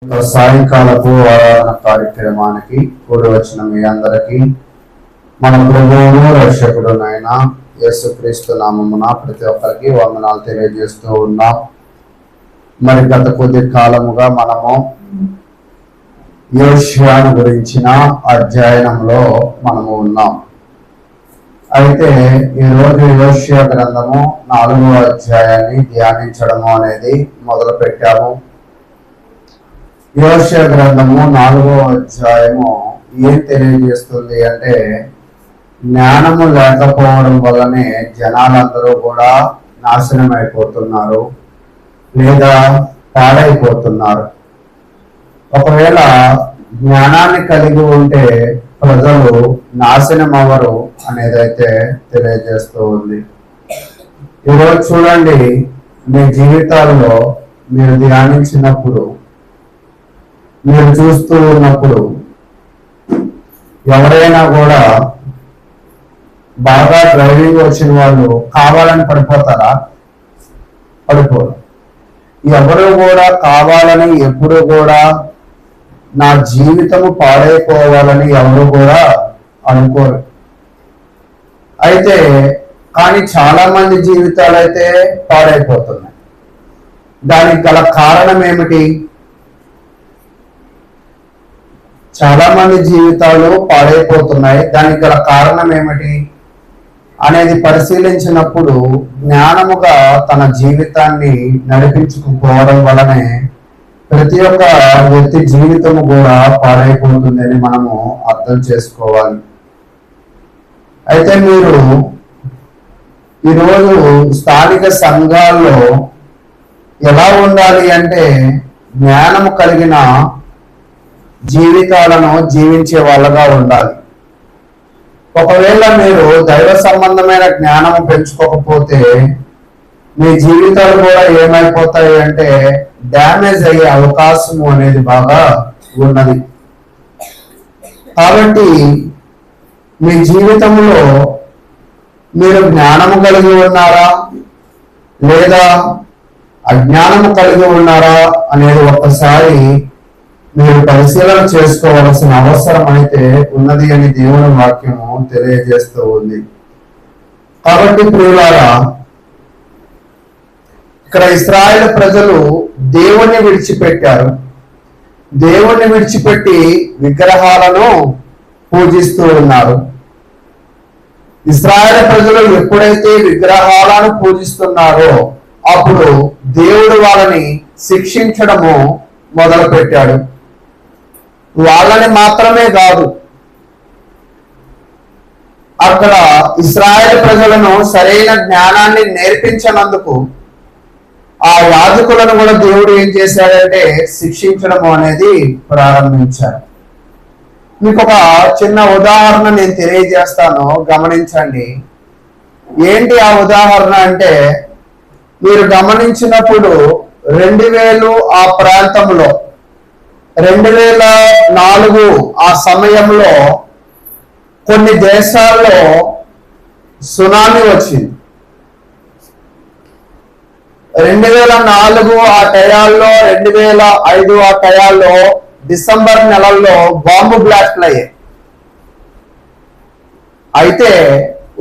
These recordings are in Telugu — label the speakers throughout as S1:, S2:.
S1: సాయంకాలపు ఆరాధన కార్యక్రమానికి కూడి వచ్చిన మీ అందరికీ మన ప్రభువును రక్షకుడు నాయన యేసుక్రీస్తు నామమున ప్రతి ఒక్కరికి వందనాలు తెలియజేస్తూ ఉన్నాం. మరి గత కొద్ది కాలముగా మనము యోషియాను గురించిన అధ్యయనంలో మనము ఉన్నాం. అయితే ఈరోజు యోషియా గ్రంథము 4వ అధ్యాయాన్ని ధ్యానించడము అనేది మొదలు పెట్టాము. యోషియా గ్రంథము 4వ అధ్యాయము ఏం తెలియజేస్తుంది అంటే, జ్ఞానము లేకపోవడం వల్లనే జనాలందరూ కూడా నాశనం అయిపోతున్నారు లేదా పాడైపోతున్నారు. ఒకవేళ జ్ఞానాన్ని కలిగి ఉంటే ప్రజలు నాశనం అవ్వరు అనేదైతే తెలియజేస్తూ ఉంది. ఈరోజు చూడండి, మీ జీవితాల్లో మీరు ధ్యానించినప్పుడు, మీరు చూస్తూ ఉన్నప్పుడు ఎవరైనా కూడా బాగా డ్రైవింగ్ వచ్చిన వాళ్ళు కావాలని పడిపోతారా? పడిపోరు. ఎవరు కూడా కావాలని ఎప్పుడు కూడా నా జీవితము పాడైపోవాలని ఎవరు కూడా అనుకోరు. అయితే కానీ చాలా మంది జీవితాలు అయితే పాడైపోతున్నాయి. దానికి గల కారణం ఏమిటి? చాలా మంది జీవితాలు పాడైపోతున్నాయి. దానికి గల కారణం ఏమిటి అనేది పరిశీలించినప్పుడు, జ్ఞానముగా తన జీవితాన్ని నడిపించుకుపోవడం వలనే ప్రతి ఒక్క వ్యక్తి జీవితము కూడా పాడైపోతుందని మనము అర్థం చేసుకోవాలి. అయితే మీరు ఈరోజు స్థానిక సంఘాల్లో ఎలా ఉండాలి అంటే, జ్ఞానము కలిగిన జీవితాలను జీవించే వాళ్ళగా ఉండాలి. ఒకవేళ మీరు దైవ సంబంధమైన జ్ఞానము పెంచుకోకపోతే మీ జీవితాలు కూడా ఏమైపోతాయి అంటే డ్యామేజ్ అయ్యే అవకాశము అనేది బాగా ఉన్నది. కాబట్టి మీ జీవితంలో మీరు జ్ఞానము కలిగి ఉన్నారా లేదా అజ్ఞానము కలిగి ఉన్నారా అనేది ఒక్కసారి మీరు పరిశీలన చేసుకోవాల్సిన అవసరం అయితే ఉన్నది అని దేవుని వాక్యము తెలియజేస్తూ ఉంది. కాబట్టి ప్రియులారా, ఇక్కడ ఇశ్రాయేలు ప్రజలు దేవుణ్ణి విడిచిపెట్టారు. దేవుణ్ణి విడిచిపెట్టి విగ్రహాలను పూజిస్తూ ఉన్నారు. ఇశ్రాయేలు ప్రజలు ఎప్పుడైతే విగ్రహాలను పూజిస్తున్నారో అప్పుడు దేవుడు వాళ్ళని శిక్షించడము మొదలు పెట్టాడు. వాళ్ళని మాత్రమే కాదు, అక్కడ ఇశ్రాయేలు ప్రజలను సరైన జ్ఞానాన్ని నేర్పించినందుకు ఆ యాజకులను కూడా దేవుడు ఏం చేశాడంటే శిక్షించడం అనేది ప్రారంభించారు. మీకు ఒక చిన్న ఉదాహరణ నేను తెలియజేస్తాను, గమనించండి. ఏంటి ఆ ఉదాహరణ అంటే, మీరు గమనించినప్పుడు 2000 ఆ ప్రాంతంలో 2004 ఆ సమయంలో కొన్ని దేశాల్లో సునామీ వచ్చింది. 2004 ఆ టయాల్లో 2005 ఆ టయాల్లో డిసెంబర్ నెలల్లో బాంబు బ్లాస్ట్లు అయ్యాయి. అయితే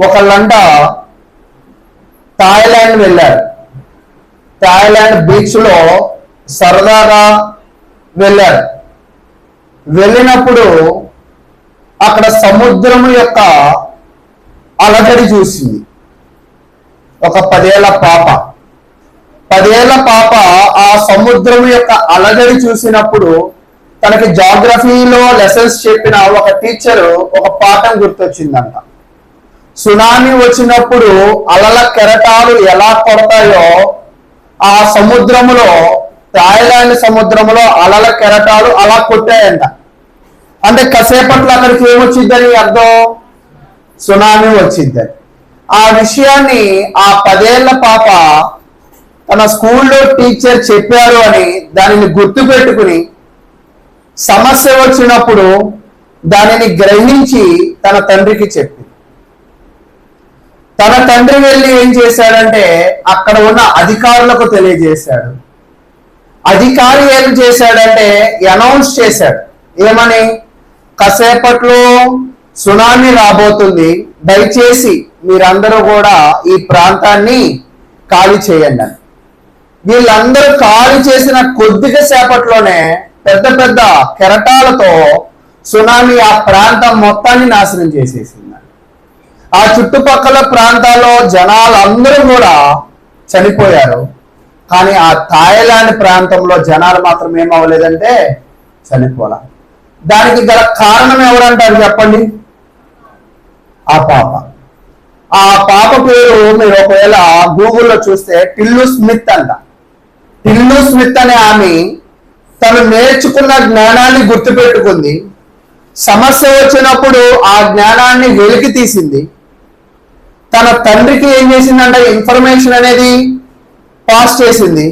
S1: ఒకళ్ళంట థాయిలాండ్ వెళ్ళారు. థాయిలాండ్ బీచ్ లో సరదాగా వెళ్ళారు. వెళ్ళినప్పుడు అక్కడ సముద్రము యొక్క అలజడి చూసింది. ఒక 10 ఏళ్ల పాప ఆ సముద్రము యొక్క అలజడి చూసినప్పుడు తనకి జాగ్రఫీలో లెసన్స్ చెప్పిన ఒక టీచరు ఒక పాఠం గుర్తొచ్చిందంట. సునామీ వచ్చినప్పుడు అలల కెరటాలు ఎలా కొడతాయో ఆ సముద్రములో, థాయిలాండ్ సముద్రములో అలల కెరటాలు అలా కొట్టాయంట. అంటే కాసేపట్లో అక్కడికి ఏమొచ్చిందని అర్థం? సునామీ వచ్చిందని. ఆ విషయాన్ని ఆ 10 ఏళ్ల పాప తన స్కూల్లో టీచర్ చెప్పారు అని దానిని గుర్తు పెట్టుకుని సమస్య వచ్చినప్పుడు దానిని గ్రహించి తన తండ్రికి చెప్పింది. తన తండ్రి వెళ్ళి ఏం చేశాడంటే అక్కడ ఉన్న అధికారులకు తెలియజేశాడు. అధికారి ఏం చేశాడంటే అనౌన్స్ చేశాడు. ఏమని? కాసేపట్లో సునామీ రాబోతుంది, దయచేసి మీరందరూ కూడా ఈ ప్రాంతాన్ని ఖాళీ చేయండి అని. వీళ్ళందరూ ఖాళీ చేసిన కొద్దిగా సేపట్లోనే పెద్ద పెద్ద కెరటాలతో సునామీ ఆ ప్రాంతం మొత్తాన్ని నాశనం చేసేసింది. ఆ చుట్టుపక్కల ప్రాంతాల్లో జనాలందరూ కూడా చనిపోయారు. కానీ ఆ థాయిలాండ్ ప్రాంతంలో జనాలు మాత్రం ఏమవ్వలేదంటే చనిపోలా. దానికి గల కారణం ఎవరంటారు చెప్పండి? ఆ పాప. ఆ పాప పేరు మీరు ఒకవేళ గూగుల్లో చూస్తే టిల్లు స్మిత్ అంట. టిల్లు స్మిత్ అనే ఆమె తను నేర్చుకున్న జ్ఞానాన్ని గుర్తుపెట్టుకుంది. సమస్య వచ్చినప్పుడు ఆ జ్ఞానాన్ని వెలికి తీసింది. తన తండ్రికి ఏం చేసిందంటే ఇన్ఫర్మేషన్ అనేది పాస్ చేసింది.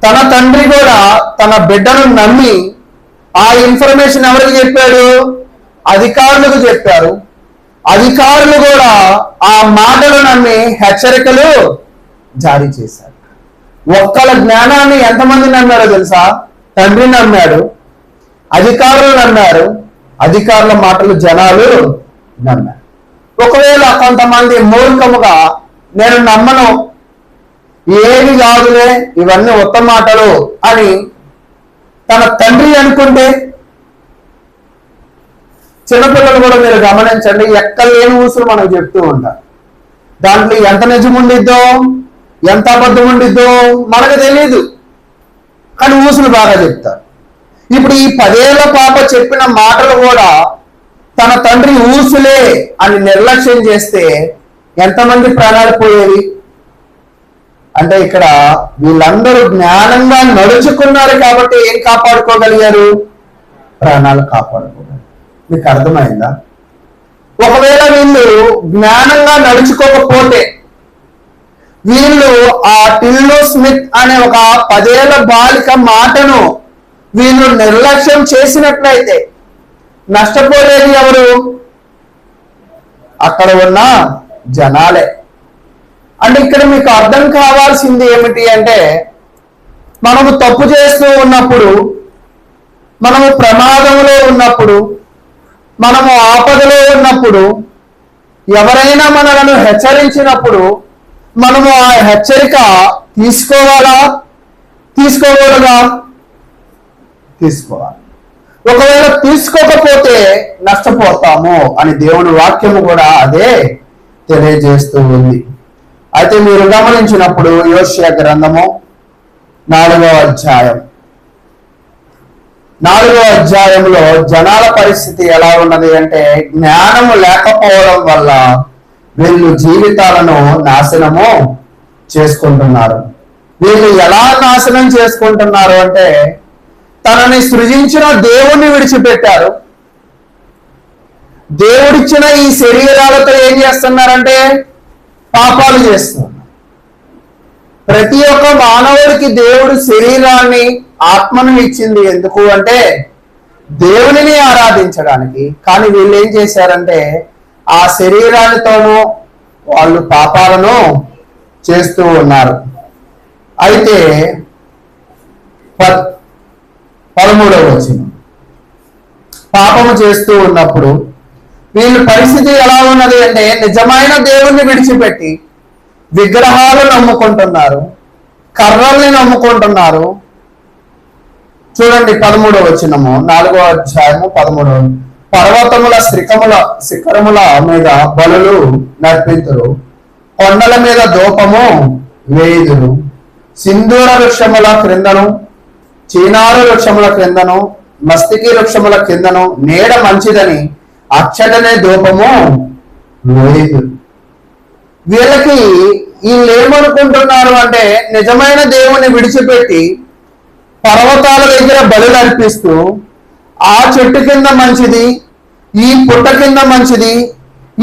S1: తన తండ్రి కూడా తన బిడ్డను నమ్మి ఆ ఇన్ఫర్మేషన్ ఎవరికి చెప్పాడు? అధికారులకు చెప్పారు. అధికారులు కూడా ఆ మాటలు నమ్మి హెచ్చరికలు జారీ చేశారు. ఒక్కల జ్ఞానాన్ని ఎంతమంది నమ్మారో తెలుసా? తండ్రి నమ్మాడు, అధికారులు నమ్మారు, అధికారుల మాటలు జనాలు నమ్మారు. ఒకవేళ కొంతమంది మూర్ఖముగా నేను నమ్మను, ఏమి కాదులే, ఇవన్నీ ఉత్తమ మాటలు అని తన తండ్రి అనుకుంటే, చిన్నపిల్లలు కూడా మీరు గమనించండి, ఎక్కలేని ఊసులు మనకు చెప్తూ ఉంటారు. దాంట్లో ఎంత నిజం ఉండిద్దో ఎంత అబద్ధం ఉండిద్దో మనకు తెలియదు, కానీ ఊసులు బాగా చెప్తారు. ఇప్పుడు ఈ 10 ఏళ్ల పాప చెప్పిన మాటలు కూడా తన తండ్రి ఊసులే అని నిర్లక్ష్యం చేస్తే ఎంతమంది ప్రాణాలు పోయేవి? అంటే ఇక్కడ వీళ్ళందరూ జ్ఞానంగా నడుచుకున్నారు కాబట్టి ఏం కాపాడుకోగలిగారు? ప్రాణాలు కాపాడుకోగలిగారు. మీకు అర్థమైందా? ఒకవేళ వీళ్ళు జ్ఞానంగా నడుచుకోకపోతే, వీళ్ళు ఆ టిల్లు స్మిత్ అనే ఒక 10 ఏళ్ల బాలిక మాటను వీళ్ళు నిర్లక్ష్యం చేసినట్లయితే నష్టపోయేది ఎవరు? అక్కడ ఉన్న జనాలే. అంటే ఇక్కడ మీకు అర్థం కావాల్సింది ఏమిటి అంటే, మనము తప్పు చేస్తూ ఉన్నప్పుడు, మనము ప్రమాదంలో ఉన్నప్పుడు, మనము ఆపదలో ఉన్నప్పుడు, ఎవరైనా మనలను హెచ్చరించినప్పుడు మనము ఆ హెచ్చరిక తీసుకోవాలా? తీసుకోకూడదా? తీసుకోవాలి. ఒకవేళ తీసుకోకపోతే నష్టపోతాము అని దేవుని వాక్యము కూడా అదే తెలియజేస్తూ ఉంది. అయితే మీరు గమనించినప్పుడు యోషియా గ్రంథము 4వ అధ్యాయం 4వ అధ్యాయంలో జనాల పరిస్థితి ఎలా ఉన్నది అంటే, జ్ఞానము లేకపోవడం వల్ల వీళ్ళు జీవితాలను నాశనము చేసుకుంటున్నారు. వీళ్ళు ఎలా నాశనం చేసుకుంటున్నారు అంటే, తనని సృజించిన దేవుణ్ణి విడిచిపెట్టారు. దేవుడిచ్చిన ఈ శరీరాలతో ఏం చేస్తున్నారంటే పాపాలు చేస్తున్నారు. ప్రతి ఒక్క మానవుడికి దేవుడు శరీరాన్ని, ఆత్మను ఇచ్చింది ఎందుకు అంటే దేవునిని ఆరాధించడానికి. కానీ వీళ్ళు ఏం చేశారంటే ఆ శరీరాలతోనూ వాళ్ళు పాపాలను చేస్తూ ఉన్నారు. అయితే 13వ వచనం, పాపము చేస్తూ ఉన్నప్పుడు వీళ్ళ పరిస్థితి ఎలా ఉన్నది అంటే, నిజమైన దేవుణ్ణి విడిచిపెట్టి విగ్రహాలు నమ్ముకుంటున్నారు, కర్రల్ని నమ్ముకుంటున్నారు. చూడండి 13వ వచనము 4వ అధ్యాయము 13. పర్వతముల శిఖరముల మీద బలులు నర్పింతురు, కొండల మీద ధూపము వేయుదురు, సింధూర వృక్షముల క్రిందను, చీనారు వృక్షముల క్రిందను, మస్తికి వృక్షముల కిందను నీడ మంచిదని అచ్చటనే ధూపము వేయుదురు. వీళ్ళకి వీళ్ళు ఏమనుకుంటున్నారు అంటే, నిజమైన దేవుని విడిచిపెట్టి పర్వతాల దగ్గర బలులు అర్పిస్తూ ఆ చెట్టు కింద మంచిది, ఈ పుట్ట కింద మంచిది,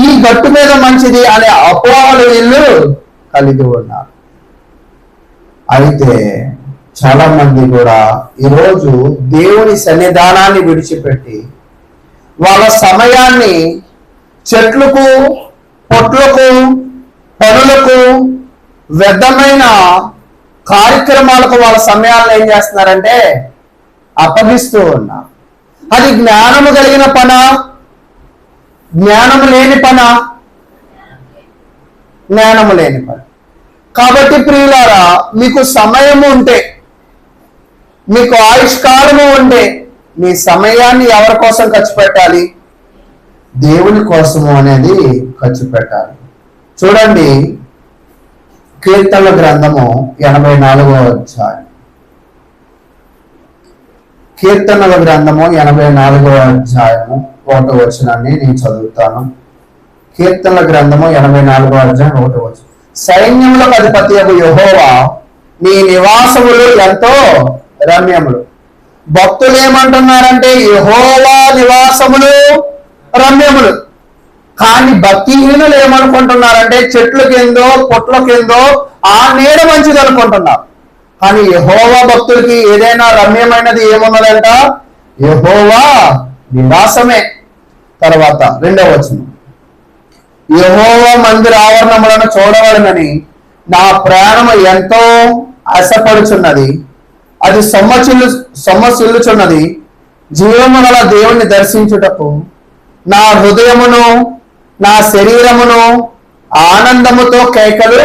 S1: ఈ గట్టు మీద మంచిది అనే అపోహలు వీళ్ళు కలిగి ఉన్నారు. అయితే చాలా మంది కూడా ఈరోజు దేవుని సన్నిధానాన్ని విడిచిపెట్టి వాళ్ళ సమయాన్ని చెట్లకు, పొట్లకు, పనులకు, వ్యర్థమైన కార్యక్రమాలకు వాళ్ళ సమయాలను ఏం చేస్తున్నారంటే అప్పగిస్తూ ఉన్నారు. అది జ్ఞానము కలిగిన పన, జ్ఞానము లేని పన? జ్ఞానము లేని పని. కాబట్టి ప్రియులారా, మీకు సమయము ఉంటే, మీకు ఆయుష్కాలము ఉంటే, మీ సమయాన్ని ఎవరి కోసం ఖర్చు పెట్టాలి? దేవుని కోసము అనేది ఖర్చు పెట్టాలి. చూడండి, కీర్తనల గ్రంథము 84వ అధ్యాయం. కీర్తనల గ్రంథము 84వ అధ్యాయము 1వ వచనాన్ని నేను చదువుతాను. కీర్తనల గ్రంథము 84వ అధ్యాయం 1వ వచనం. సైన్యములకు అధిపతియగు యెహోవా, నీ నివాసములు ఎంతో రమ్యములు. భక్తులు ఏమంటున్నారంటే యెహోవా నివాసములు రమ్యములు. కానీ భక్తిహీనులు ఏమనుకుంటున్నారంటే చెట్ల కిందో పొట్ల కిందో ఆ నీడ మంచిది అనుకుంటున్నారు. కానీ యెహోవా భక్తులకి ఏదైనా రమ్యమైనది ఏమున్నదంట? యెహోవా నివాసమే. తర్వాత 2వ వచనం. యెహోవా మందిర ఆవరణములను చూడవలనని నా ప్రాణము ఎంతో ఆశపడుచున్నది. అది సొమ్మసిల్లుచున్నది. జీవము గల దేవుణ్ణి దర్శించుటకు నా హృదయమును నా శరీరమును ఆనందముతో కేకలు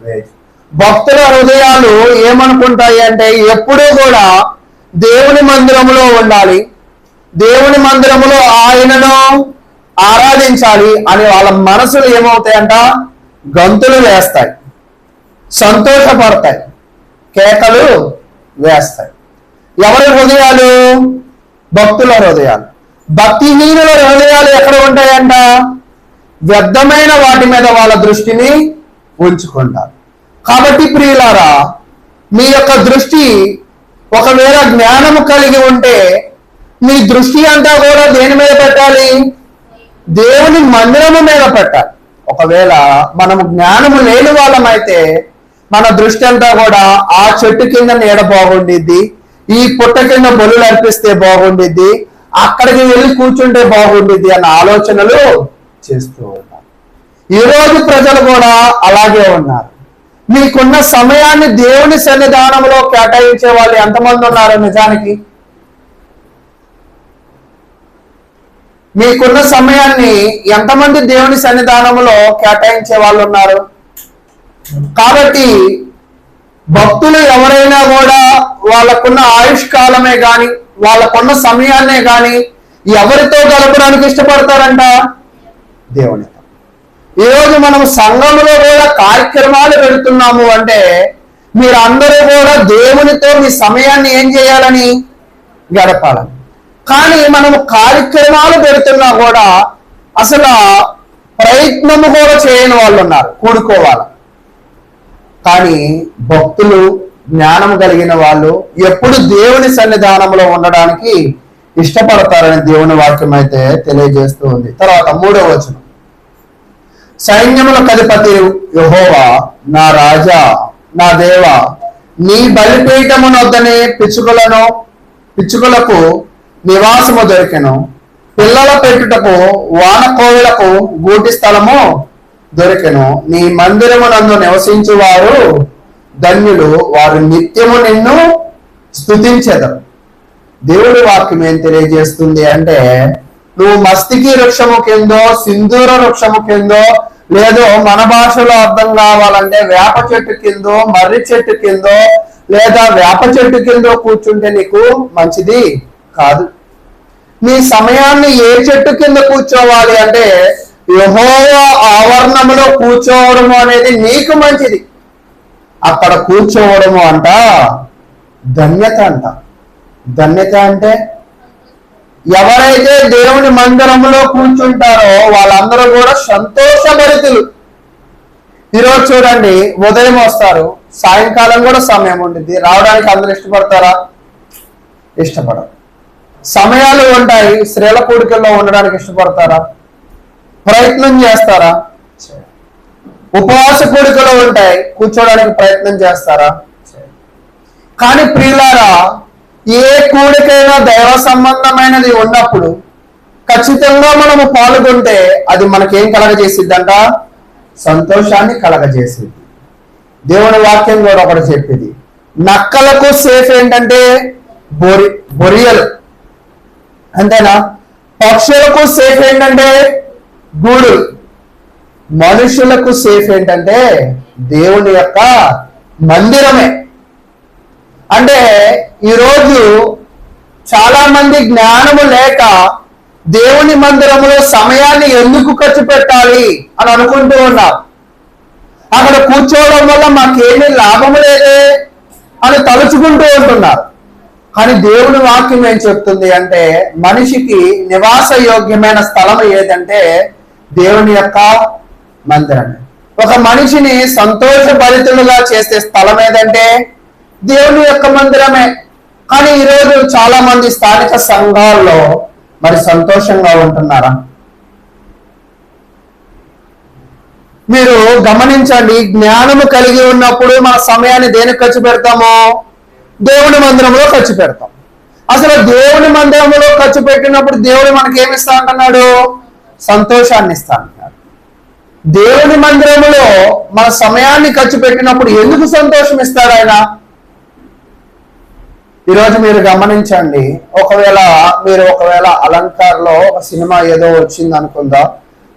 S1: వేయు. భక్తుల హృదయాలు ఏమనుకుంటాయి అంటే ఎప్పుడూ కూడా దేవుని మందిరములో ఉండాలి, దేవుని మందిరములో ఆయనను ఆరాధించాలి అని వాళ్ళ మనసులు ఏమవుతాయంట? గంతులు వేస్తాయి, సంతోషపడతాయి, కేకలు వేస్తాయి. ఎవరి హృదయాలు? భక్తుల హృదయాలు. భక్తిహీనుల హృదయాలు ఎక్కడ ఉంటాయంట? వ్యర్థమైన వాటి మీద వాళ్ళ దృష్టిని ఉంచుకుంటారు. కాబట్టి ప్రియులారా, మీ యొక్క దృష్టి ఒకవేళ జ్ఞానము కలిగి ఉంటే మీ దృష్టి అంతా కూడా దేని మీద పెట్టాలి? దేవుని మందిరము మీద పెట్టాలి. ఒకవేళ మనము జ్ఞానము లేని వాళ్ళమైతే మన దృష్టి అంతా కూడా ఆ చెట్టు కింద నీడ బాగుండిద్ది, ఈ పుట్ట కింద బలులు అర్పిస్తే బాగుండిద్ది, అక్కడికి వెళ్ళి కూర్చుంటే బాగుండిద్ది అన్న ఆలోచనలు చేస్తూ ఉన్నారు. ఈరోజు ప్రజలు కూడా అలాగే ఉన్నారు. మీకున్న సమయాన్ని దేవుని సన్నిధానంలో కేటాయించే వాళ్ళు ఎంతమంది ఉన్నారు? నిజానికి మీకున్న సమయాన్ని ఎంతమంది దేవుని సన్నిధానంలో కేటాయించే వాళ్ళు ఉన్నారు? కాబట్టి భక్తులు ఎవరైనా కూడా వాళ్ళకున్న ఆయుష్కాలమే గాని వాళ్ళకున్న సమయాన్నే గాని ఎవరితో గడపడానికి ఇష్టపడతారంట? దేవునితో. ఈరోజు మనం సంఘంలో కూడా కార్యక్రమాలు పెడుతున్నాము అంటే మీరందరూ కూడా దేవునితో మీ సమయాన్ని ఏం చేయాలని? గడపాలని. కానీ మనము కార్యక్రమాలు పెడుతున్నా కూడా అసలు ప్రయత్నము కూడా చేయని వాళ్ళు ఉన్నారు కూడుకోవాలి. కానీ భక్తులు, జ్ఞానం కలిగిన వాళ్ళు ఎప్పుడు దేవుని సన్నిధానంలో ఉండడానికి ఇష్టపడతారని దేవుని వాక్యం అయితే తెలియజేస్తూ ఉంది. తర్వాత 3వ వచనం. సైన్యములకు అధిపతి యెహోవా, నా రాజా, నా దేవ, నీ బలిపీఠమునొద్దనే పిచ్చుకలకు నివాసము దొరికెను. పిల్లల పెట్టుటకు వానకోవులకు గూటి స్థలము దొరికెను. నీ మందిరమునందు నివసించువారు ధన్యులు, వారు నిత్యము నిన్ను స్తుతించెదరు. దేవుడి వాక్యం ఏం తెలియజేస్తుంది అంటే నువ్వు మస్తికి వృక్షము కిందో, సింధూర వృక్షము కిందో, లేదో మన భాషలో అర్థం కావాలంటే వేప చెట్టు కిందో, మర్రి చెట్టు కిందో, లేదా వేప చెట్టు కిందో కూర్చుంటే నీకు మంచిది కాదు. నీ సమయాన్ని ఏ చెట్టు కింద కూర్చోవాలి అంటే యెహోవా ఆవరణములో కూర్చోవడము అనేది నీకు మంచిది. అక్కడ కూర్చోవడము అంట ధన్యత అంట. ధన్యత అంటే ఎవరైతే దేవుని మందిరములో కూర్చుంటారో వాళ్ళందరూ కూడా సంతోషభరితులు. ఈరోజు చూడండి, ఉదయం వస్తారు, సాయంకాలం కూడా సమయం ఉండిద్ది. రావడానికి అందరూ ఇష్టపడతారా? ఇష్టపడరు. సమయాలు ఉంటాయి, స్త్రీల కూడికల్లో ఉండడానికి ఇష్టపడతారా? ప్రయత్నం చేస్తారా? ఉపవాస కూడికలు ఉంటాయి, కూర్చోడానికి ప్రయత్నం చేస్తారా? కానీ ప్రియులారా, ఏ కూడికైనా దైవ సంబంధమైనది ఉన్నప్పుడు ఖచ్చితంగా మనము పాల్గొంటే అది మనకేం కలగజేసిద్దంట? సంతోషాన్ని కలగజేసిద్ది. దేవుని వాక్యం కూడా ఒకటి చెప్పింది, నక్కలకు సేఫ్ ఏంటంటే బొరియలు, అంతేనా? పక్షులకు సేఫ్ ఏంటంటే గూడు, మనుషులకు సేఫ్ ఏంటంటే దేవుని యొక్క మందిరమే. అంటే ఈరోజు చాలా మంది జ్ఞానము లేక దేవుని మందిరములో సమయాన్ని ఎందుకు ఖర్చు పెట్టాలి అని అనుకుంటూ ఉన్నారు. అక్కడ కూర్చోవడం వల్ల మాకేమీ లాభం లేదే అని తలుచుకుంటూ ఉంటున్నారు. కానీ దేవుని వాక్యం ఏం చెప్తుంది అంటే, మనిషికి నివాస యోగ్యమైన స్థలం ఏదంటే దేవుని యొక్క మందిరమే. ఒక మనిషిని సంతోషభరితులుగా చేసే స్థలం ఏదంటే దేవుని యొక్క మందిరమే. కానీ ఈరోజు చాలా మంది స్థానిక సంఘాల్లో మరి సంతోషంగా ఉంటున్నారా? మీరు గమనించండి, జ్ఞానము కలిగి ఉన్నప్పుడు మన సమయాన్ని దేనికి ఖర్చు పెడతామో? దేవుని మందిరంలో ఖర్చు పెడతాం. అసలు దేవుని మందిరంలో ఖర్చు పెట్టినప్పుడు దేవుడు మనకి ఏమి ఇస్తా అంటున్నాడు? సంతోషాన్ని ఇస్తా అంటున్నాడు. దేవుని మందిరంలో మన సమయాన్ని ఖర్చు పెట్టినప్పుడు ఎందుకు సంతోషం ఇస్తాడు ఆయన? ఈరోజు మీరు గమనించండి, ఒకవేళ అలంకార్లో ఒక సినిమా ఏదో వచ్చింది అనుకుందా,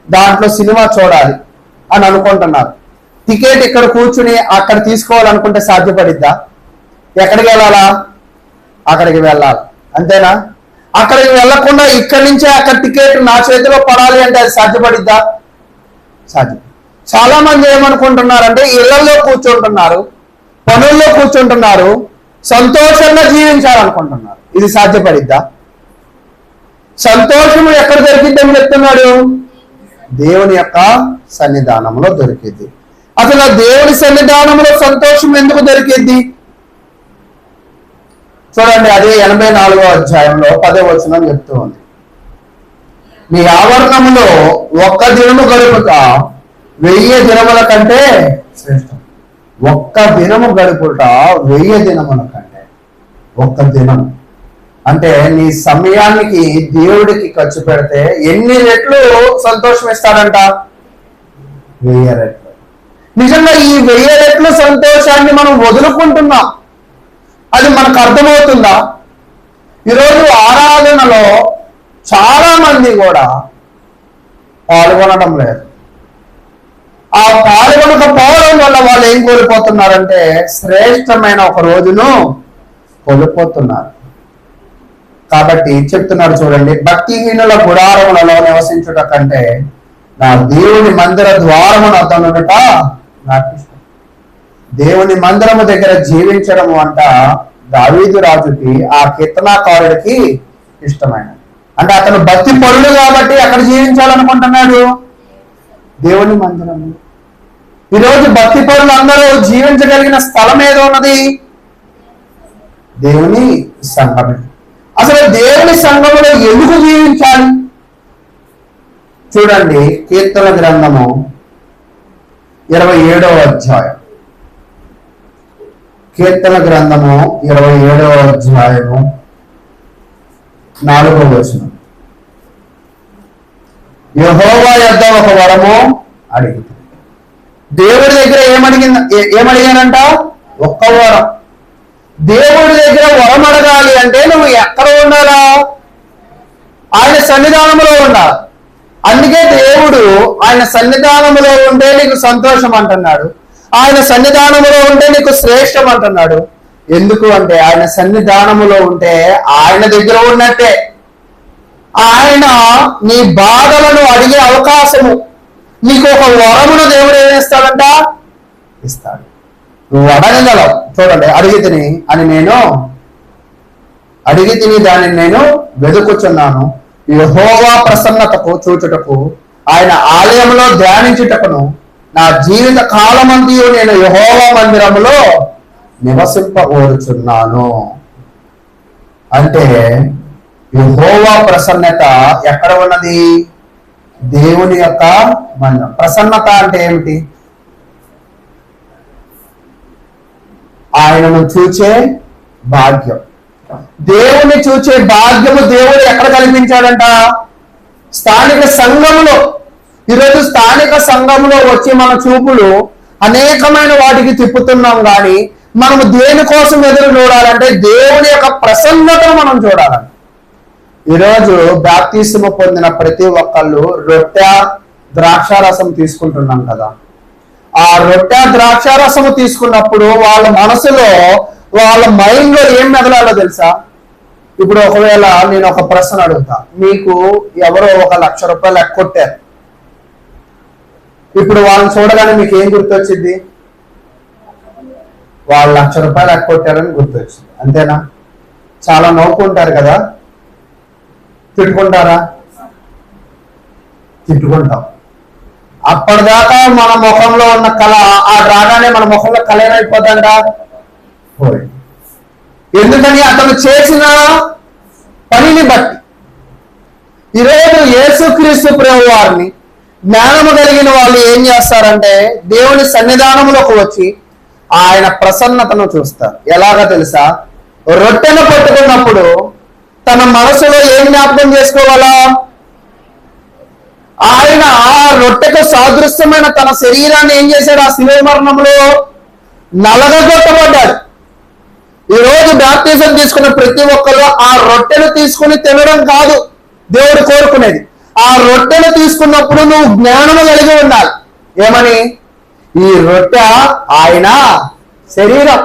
S1: దాంట్లో సినిమా చూడాలి అని అనుకుంటున్నారు. టికెట్ ఇక్కడ కూర్చుని అక్కడ తీసుకోవాలనుకుంటే సాధ్యపడిద్దా? ఎక్కడికి వెళ్ళాలా? అక్కడికి వెళ్ళాలి, అంతేనా? అక్కడికి వెళ్లకుండా ఇక్కడి నుంచే అక్కడ టికెట్ నా చేతిలో పడాలి అంటే అది సాధ్యపడిద్దా? సాధ్యం. చాలా మంది ఏమనుకుంటున్నారంటే ఇళ్లలో కూర్చుంటున్నారు, పనుల్లో కూర్చుంటున్నారు, సంతోషంగా జీవించాలనుకుంటున్నారు. ఇది సాధ్యపడిద్దా? సంతోషము ఎక్కడ దొరికిద్దని చెప్తున్నాడు? దేవుని యొక్క సన్నిధానంలో దొరికిద్ది. అసలు దేవుని సన్నిధానంలో సంతోషం ఎందుకు దొరికిద్ది? చూడండి, అదే 84వ అధ్యాయంలో 10వ వచనం చెప్తూ ఉంది, మీ ఆవరణములో ఒక్క దినము గడుపుట 1000 దినముల కంటే శ్రేష్టం. ఒక్క దినము గడుపుట 1000 దినముల కంటే. ఒక్క దినం అంటే నీ సమయానికి దేవుడికి ఖర్చు పెడితే ఎన్ని రెట్లు సంతోషం ఇస్తాడంట? 1000 రెట్లు. నిజంగా ఈ 1000 రెట్లు సంతోషాన్ని మనం వదులుకుంటున్నాం, అది మనకు అర్థమవుతుందా? ఈరోజు ఆరాధనలో చాలా మంది కూడా పాల్గొనడం లేదు. ఆ పాల్గొనకపోవడం వల్ల వాళ్ళు ఏం కోల్పోతున్నారంటే శ్రేష్టమైన ఒక రోజును కోల్పోతున్నారు. కాబట్టి చెప్తున్నారు చూడండి, భక్తిహీనుల గుడారములలో నివసించుట కంటే నా దేవుని మందిర ద్వారమును అతనుట నాకు ఇష్టం. దేవుని మందిరము దగ్గర జీవించడము అంట దావీదు రాజుకి, ఆ కీర్తనాకారుడికి ఇష్టమైనది. అంటే అతను భక్తి పరుడు కాబట్టి అక్కడ జీవించాలనుకుంటున్నాడు, దేవుని మందిరము. ఈరోజు భక్తి పరులు అందరూ జీవించగలిగిన స్థలం ఏదో ఉన్నది? దేవుని సంఘమే. అసలు దేవుని సంఘములో ఎందుకు జీవించాలి? చూడండి, కీర్తన గ్రంథము 27వ అధ్యాయం. కీర్తన గ్రంథము 27వ అధ్యాయము 4వ వచనం. యెహోవా యొద్ద ఒక వరము అడిగింది. దేవుడి దగ్గర ఏమడిగానంట? ఒక్క వరం. దేవుడి దగ్గర వరం అడగాలి అంటే నువ్వు ఎక్కడ ఉండాలా? ఆయన సన్నిధానంలో ఉండాలి. అందుకే దేవుడు ఆయన సన్నిధానంలో ఉంటే నీకు సంతోషం అంటున్నాడు, ఆయన సన్నిధానములో ఉంటే నీకు శ్రేష్టం అంటున్నాడు. ఎందుకు అంటే ఆయన సన్నిధానములో ఉంటే ఆయన దగ్గర ఉన్నట్టే. ఆయన నీ బాధలను అడిగే అవకాశము, నీకు ఒక వరమును దేవుడు ఏమిస్తాడంట? ఇస్తాడు. నువ్వు అడగగలవు. చూడండి, అడిగి తిని దానిని నేను వెతుకుచున్నాను, యెహోవా ప్రసన్నతకు చూచుటకు, ఆయన ఆలయంలో ధ్యానించుటకును నా జీవిత కాలమంతయు నేను యెహోవా మందిరములో నివసింపగోరుచున్నాను. అంటే యెహోవా ప్రసన్నత ఎక్కడ ఉన్నది? దేవుని యొక్క మందిరం. ప్రసన్నత అంటే ఏమిటి? ఆయనను చూచే భాగ్యం. దేవుని చూచే భాగ్యము దేవుడు ఎక్కడ కల్పించాడంట? స్థానిక సంఘములో. ఈరోజు స్థానిక సంఘంలో వచ్చి మన చూపులు అనేకమైన వాటికి తిప్పుతున్నాం, కానీ మనము దేనికోసం ఎదురు చూడాలంటే దేవుని యొక్క ప్రసన్నతను మనం చూడాలంటే. ఈరోజు బాప్తిస్మము పొందిన ప్రతి ఒక్కళ్ళు రొట్టె ద్రాక్షారసం తీసుకుంటున్నాం కదా. ఆ రొట్టె ద్రాక్షారసము తీసుకున్నప్పుడు వాళ్ళ మనసులో, వాళ్ళ మైండ్లో ఏం మెదలాలో తెలుసా? ఇప్పుడు ఒకవేళ నేను ఒక ప్రశ్న అడుగుతా, మీకు ఎవరో 1,00,000 రూపాయలు ఎక్కొట్టారు. ఇప్పుడు వాళ్ళని చూడగానే మీకు ఏం గుర్తొచ్చింది? వాళ్ళు 1,00,000 రూపాయలు ఎక్కొట్టారని గుర్తొచ్చింది, అంతేనా? చాలా నవ్వుకుంటారు కదా. తిట్టుకుంటారా? తిట్టుకుంటాం. అప్పటిదాకా మన ముఖంలో ఉన్న కళ ఆ రాగానే మన ముఖంలో కళ ఏమైపోతుందంట? పోయి. ఎందుకని? అతను చేసిన పనిని బట్టి. ఈరోజు యేసుక్రీస్తు ప్రభు వారిని జ్ఞానము కలిగిన వాళ్ళు ఏం చేస్తారంటే దేవుని సన్నిధానంలోకి వచ్చి ఆయన ప్రసన్నతను చూస్తారు. ఎలాగో తెలుసా? రొట్టెను పట్టుకున్నప్పుడు తన మనసులో ఏం జ్ఞాపకం చేసుకోవాలా? ఆయన ఆ రొట్టెకు సాదృశ్యమైన తన శరీరాన్ని ఏం చేశాడు? ఆ శిలువ మరణంలో నలగగొట్టబడ్డాడు. ఈరోజు బాప్తిజం తీసుకున్న ప్రతి ఒక్కరు ఆ రొట్టెను తీసుకుని తినడం కాదు దేవుడు కోరుకునేది. ఆ రొట్టెను తీసుకున్నప్పుడు నువ్వు జ్ఞానము కలిగి ఉండాలి. ఏమని? ఈ రొట్టె ఆయన శరీరం,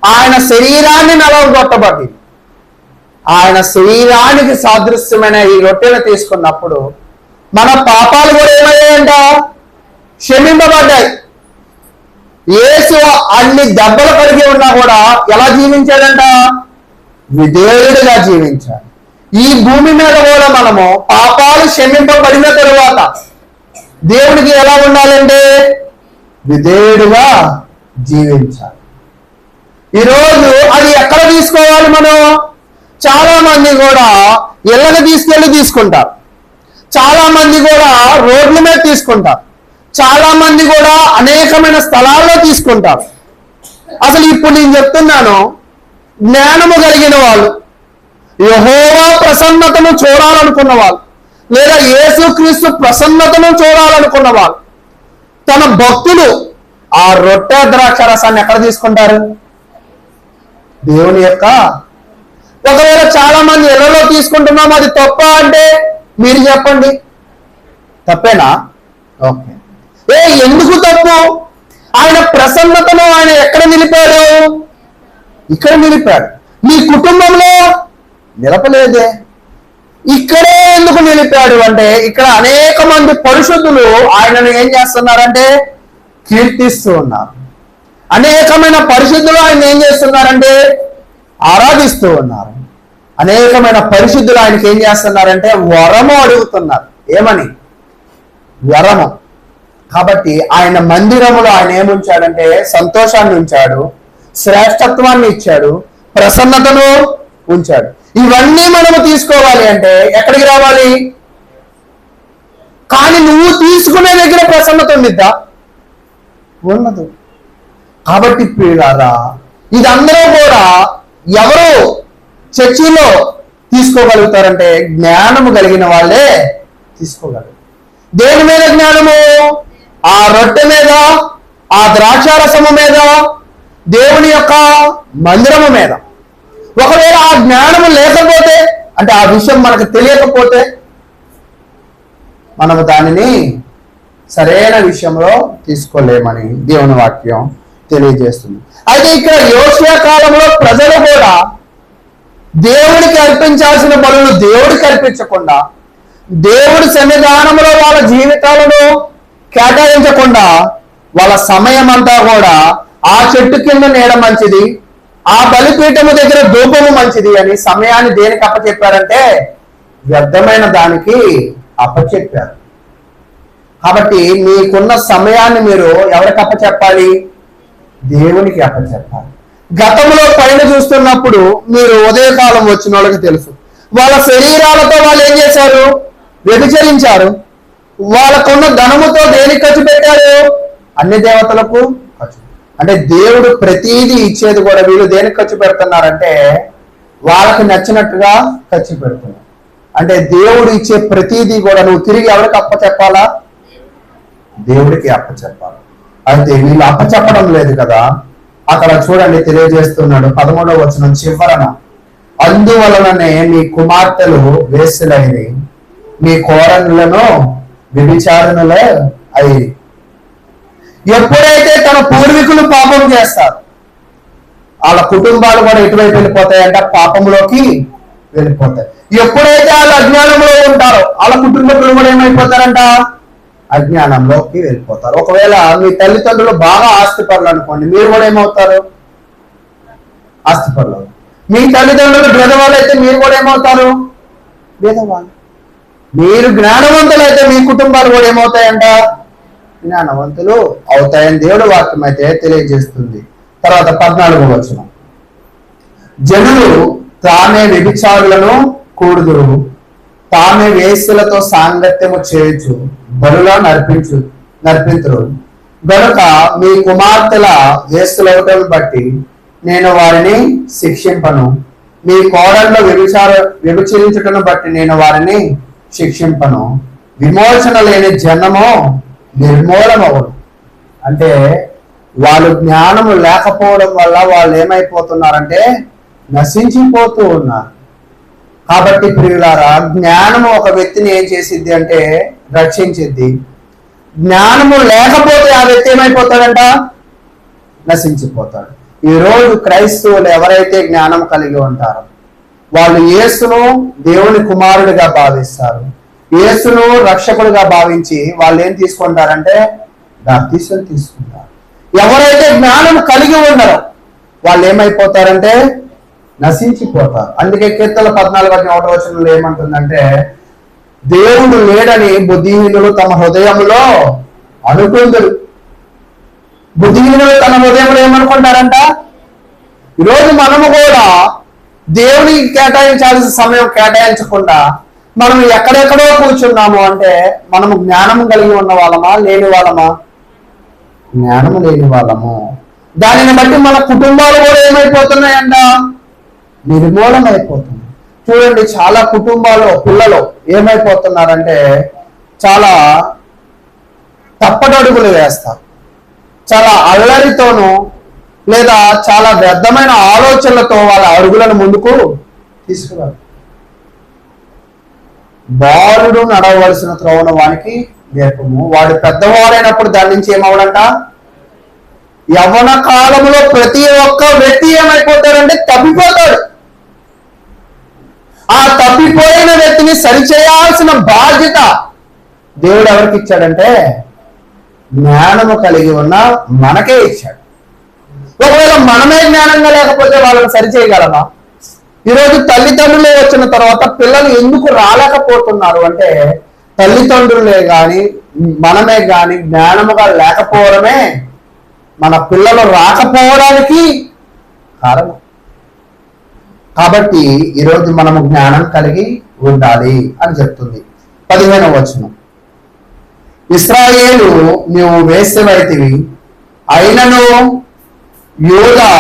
S1: ఆయన శరీరాన్ని నలగొట్టబడింది. ఆయన శరీరానికి సాదృశ్యమైన ఈ రొట్టెను తీసుకున్నప్పుడు మన పాపాలు కూడా ఏమయ్యాయంట? క్షమింపబడ్డాయి. యేసు అన్ని దెబ్బలు కలిగి ఉన్నా కూడా ఎలా జీవించాడంట? విధేయుడిగా జీవించాడు. ఈ భూమి మీద కూడా మనము పాపాలు క్షమింపబడిన తరువాత దేవుడికి ఎలా ఉండాలంటే విధేయుడిగా జీవించాలి. ఈరోజు అది ఎక్కడ తీసుకోవాలి? మనం చాలా మంది కూడా ఇళ్ళకి తీసుకెళ్ళి తీసుకుంటారు, చాలా మంది కూడా రోడ్ల మీద తీసుకుంటారు, చాలా మంది కూడా అనేకమైన స్థలాల్లో తీసుకుంటారు. అసలు ఇప్పుడు నేను చెప్తున్నాను, జ్ఞానము కలిగిన వాళ్ళు, యెహోవా ప్రసన్నతను చూడాలనుకున్న వాళ్ళు, లేదా యేసుక్రీస్తు ప్రసన్నతను చూడాలనుకున్న వాళ్ళు, తన భక్తులు ఆ రొట్టె ద్రాక్షారసాన్ని ఎక్కడ తీసుకుంటారు? దేవుని యొక్క. ఒకవేళ చాలా మంది ఇళ్లలో తీసుకుంటున్నాం, అది తప్ప అంటే మీరు చెప్పండి, తప్పేనా? ఓకే. ఎందుకు తప్పు? ఆయన ప్రసన్నతను ఆయన ఎక్కడ నిలిపాడు? ఇక్కడ నిలిపాడు. మీ కుటుంబంలో నిలపలేదే. ఇక్కడే ఎందుకు నిలిపాడు అంటే ఇక్కడ అనేక మంది పరిశుద్ధులు ఆయనను ఏం చేస్తున్నారంటే కీర్తిస్తూ ఉన్నారు. అనేకమైన పరిశుద్ధులు ఆయన ఏం చేస్తున్నారంటే ఆరాధిస్తూ ఉన్నారు. అనేకమైన పరిశుద్ధులు ఆయనకి ఏం చేస్తున్నారంటే వరము అడుగుతున్నారు. ఏమని? వరము. కాబట్టి ఆయన మందిరములో ఆయన ఏముంచాడంటే సంతోషాన్ని ఉంచాడు, శ్రేష్టత్వాన్ని ఇచ్చాడు, ప్రసన్నతను ఉంచాడు. ఇవన్నీ మనము తీసుకోవాలి అంటే ఎక్కడికి రావాలి? కానీ నువ్వు తీసుకునే దగ్గర ప్రసన్నత ఉండిద్దా? ఉండదు. కాబట్టి ప్రియులారా, ఇదందరూ కూడా ఎవరు చర్చిలో తీసుకోగలుగుతారంటే జ్ఞానము కలిగిన వాళ్ళే తీసుకోగలరు. దేని మీద జ్ఞానము? ఆ రొట్టె మీద, ఆ ద్రాక్షారసము మీద, దేవుని యొక్క మందిరము మీద. ఒకవేళ ఆ జ్ఞానము లేకపోతే, అంటే ఆ విషయం మనకు తెలియకపోతే, మనము దానిని సరైన విషయంలో తీసుకోలేమని దేవుని వాక్యం తెలియజేస్తుంది. అయితే ఇక్కడ యోషియా కాలంలో ప్రజలు కూడా దేవుడికి అర్పించాల్సిన బలులు దేవుడికి అర్పించకుండా, దేవుడి సన్నిధానంలో వాళ్ళ జీవితాలను కేటాయించకుండా, వాళ్ళ సమయం అంతా కూడా ఆ చెట్టు కింద నీడ మంచిది, ఆ బలిపీఠము దగ్గర ధూపము మంచిది అని సమయాన్ని దేనికి అప్పచెప్పారంటే వ్యర్థమైన దానికి అప్పచెప్పారు. కాబట్టి మీకున్న సమయాన్ని మీరు ఎవరికి అప్పచెప్పాలి? దేవునికి అప్పచెప్పాలి. గతంలో పైన చూస్తున్నప్పుడు మీరు ఉదయకాలం వచ్చిన వాళ్ళకి తెలుసు, వాళ్ళ శరీరాలతో వాళ్ళు ఏం చేశారు? వ్యభిచరించారు. వాళ్ళకున్న ధనముతో దేనికి ఖర్చు పెట్టారు? అన్ని దేవతలకు ఖర్చు. అంటే దేవుడు ప్రతీది ఇచ్చేది కూడా వీళ్ళు దేనికి ఖర్చు పెడుతున్నారంటే వాళ్ళకి నచ్చినట్టుగా ఖర్చు పెడుతున్నారు. అంటే దేవుడు ఇచ్చే ప్రతీది కూడా నువ్వు తిరిగి ఎవరికి అప్పచెప్పాలా? దేవుడికి అప్పచెప్పాలి. అయితే వీళ్ళు అప్పచెప్పడం లేదు కదా. అక్కడ చూడండి తెలియజేస్తున్నాడు 13వ వచనం చివరన, అందువలననే మీ కుమార్తెలు వేశ్యలైరి, మీ కోడళ్ళను వ్యభిచారణలే అయి. ఎప్పుడైతే తన పూర్వీకులు పాపం చేస్తారు, వాళ్ళ కుటుంబాలు కూడా ఎటువైపు వెళ్ళిపోతాయంట? పాపంలోకి వెళ్ళిపోతాయి. ఎప్పుడైతే వాళ్ళు అజ్ఞానంలో ఉంటారో వాళ్ళ కుటుంబీకులు కూడా ఏమైపోతారంట? అజ్ఞానంలోకి వెళ్ళిపోతారు. ఒకవేళ మీ తల్లిదండ్రులు బాగా ఆస్తిపరులు అనుకోండి, మీరు కూడా ఏమవుతారు? ఆస్తిపరులు. మీ తల్లిదండ్రులు భేదవాళ్ళు అయితే మీరు కూడా ఏమవుతారు? భేదవాళ్ళు. మీరు జ్ఞానవంతులు అయితే మీ కుటుంబాలు కూడా ఏమవుతాయంట? జ్ఞానవంతులు అవుతాయని దేవుడు వాక్యం అయితే తెలియజేస్తుంది. తర్వాత 14వ వచనం, జనులు తామే వ్యభిచారులను కూడుదురు, తామే వేశ్యలతో సాంగత్యము చేయొచ్చు, బలులా నర్పింతురు గనుక మీ కుమార్తెల వేశ్యలవటం బట్టి నేను వారిని శిక్షింపను, మీ కోడళ్ళు వ్యభిచరించుటను బట్టి నేను వారిని శిక్షింపను, విమోచన లేని జనము నిర్మూలమవును. అంటే వాళ్ళు జ్ఞానము లేకపోవడం వల్ల వాళ్ళు ఏమైపోతున్నారంటే నశించిపోతూ ఉన్నారు. కాబట్టి ప్రియులారా, జ్ఞానము ఒక వ్యక్తిని ఏం చేసిద్ది అంటే రక్షించిద్ది. జ్ఞానము లేకపోతే ఆ వ్యక్తి ఏమైపోతాడంట? నశించిపోతాడు. ఈరోజు క్రైస్తవులు ఎవరైతే జ్ఞానం కలిగి ఉంటారో వాళ్ళు యేసును దేవుని కుమారుడిగా భావిస్తారు. యేసును రక్షకుడిగా భావించి వాళ్ళు ఏం తీసుకుంటారంటే బాప్తిసం తీసుకుంటారు. ఎవరైతే జ్ఞానం కలిగి ఉన్నారో వాళ్ళు ఏమైపోతారంటే నశించిపోతారు. అందుకే కీర్తన 14:1 ఏమంటుందంటే, దేవుడు లేడని బుద్ధిహీనులు తమ హృదయంలో అనుకుందరు. బుద్ధిహీనులు తమ హృదయంలో ఏమనుకుంటారంట? ఈరోజు మనము కూడా దేవునికి కేటాయించాల్సిన సమయం కేటాయించకుండా మనం ఎక్కడెక్కడో కూర్చున్నాము అంటే మనము జ్ఞానం కలిగి ఉన్న వాళ్ళమా లేని వాళ్ళమా? జ్ఞానము లేని వాళ్ళము. దానిని బట్టి మన కుటుంబాలు కూడా ఏమైపోతున్నాయంట? నిర్మూలమైపోతుంది. చూడండి, చాలా కుటుంబాలు పిల్లలు ఏమైపోతున్నారంటే చాలా తప్పటడుగులు వేస్తారు. చాలా అల్లరితోనూ లేదా చాలా వ్యర్థమైన ఆలోచనలతో వాళ్ళ అడుగులను ముందుకు తీసుకురారు. బాలుడు నడవలసిన త్రోవను వానికి నేర్పము, వాడు పెద్దవాడైనప్పుడు దాని నుంచి ఏమవడంట? యవ్వన కాలంలో ప్రతి ఒక్క వ్యక్తి ఏమైపోతాడంటే తప్పిపోతాడు. ఆ తప్పిపోయిన వ్యక్తిని సరిచేయాల్సిన బాధ్యత దేవుడు ఎవరికి ఇచ్చాడంటే జ్ఞానము కలిగి ఉన్న మనకే ఇచ్చాడు. ఒకవేళ మనమే జ్ఞానంగా లేకపోతే వాళ్ళని సరిచేయగలమా? ఈరోజు తల్లిదండ్రులే వచ్చిన తర్వాత పిల్లలు ఎందుకు రాలేకపోతున్నారు అంటే తల్లిదండ్రులే గాని మనమే గాని జ్ఞానముగా లేకపోవడమే మన పిల్లలు రాకపోవడానికి కారణం. కాబట్టి ఈరోజు మనము జ్ఞానం కలిగి ఉండాలి అని చెప్తుంది. 15వ వచనం, ఇశ్రాయేలు నీవు వేశ్యవైతివి, అయినను యూదా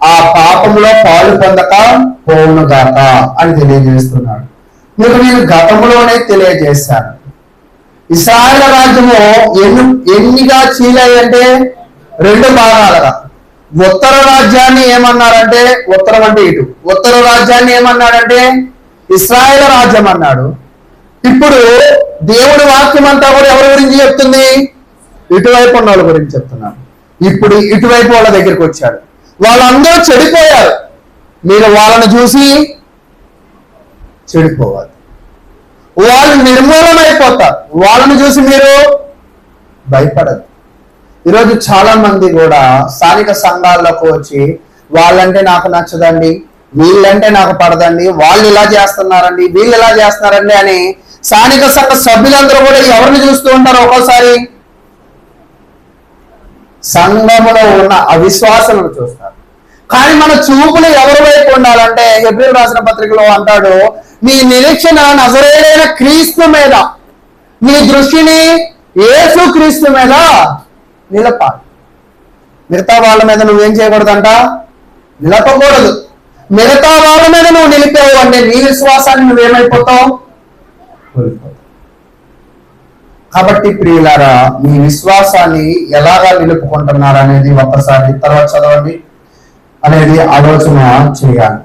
S1: ఆ పాపంలో పాలు పొందక పోవునుగాక అని తెలియజేస్తున్నాడు. మీకు నేను గతంలోనే తెలియజేశాను. ఇశ్రాయేలు రాజ్యము ఎన్నిగా చీలాయంటే 2 భాగాలుగా. ఉత్తర రాజ్యాన్ని ఏమన్నారంటే, ఉత్తరం అంటే ఇటు, ఉత్తర రాజ్యాన్ని ఏమన్నాడంటే ఇశ్రాయేలు రాజ్యం అన్నాడు. ఇప్పుడు దేవుడి వాక్యం అంతా కూడా ఎవరి గురించి చెప్తుంది? ఇటువైపు ఉన్న వాళ్ళ గురించి చెప్తున్నాడు. ఇప్పుడు ఇటువైపు వాళ్ళ దగ్గరికి వచ్చాడు. వాళ్ళందరూ చెడిపోయారు. మీరు వాళ్ళని చూసి చెడిపోవాలి. వాళ్ళు నిర్మూలమైపోతారు. వాళ్ళని చూసి మీరు భయపడదు. ఈరోజు చాలా మంది కూడా స్థానిక సంఘాల్లోకి వచ్చి వాళ్ళంటే నాకు నచ్చదండి, వీళ్ళంటే నాకు పడదండి, వాళ్ళు ఇలా చేస్తున్నారండి, వీళ్ళు ఇలా చేస్తున్నారండి అని స్థానిక సంఘ సభ్యులందరూ కూడా ఎవరిని చూస్తూ ఉంటారు? ఒక్కోసారి సంఘములో ఉన్న అవిశ్వాసాలను చూస్తారు. కానీ మన చూపులు ఎవరి వైపు ఉండాలంటే హెబ్రీయులకు రాసిన పత్రికలో అంటాడు, నీ నిరీక్షణ నజరేయుడైన క్రీస్తు మీద, నీ దృష్టిని యేసు క్రీస్తు మీద నిలపాలి. మిగతా వాళ్ళ మీద నువ్వేం చేయకూడదంట? నిలపకూడదు. మిగతా వాళ్ళ మీద నువ్వు నిలిపావు అంటే నీ విశ్వాసాన్ని నువ్వేమైపోతావు? కోల్పోతావు. కాబట్టి ప్రియులారా, మీ విశ్వాసాన్ని ఎలాగా నిలుపుకుంటున్నారు అనేది ఒక్కసారి తర్వాత చదవండి అనేది ఆలోచన చేయాలి.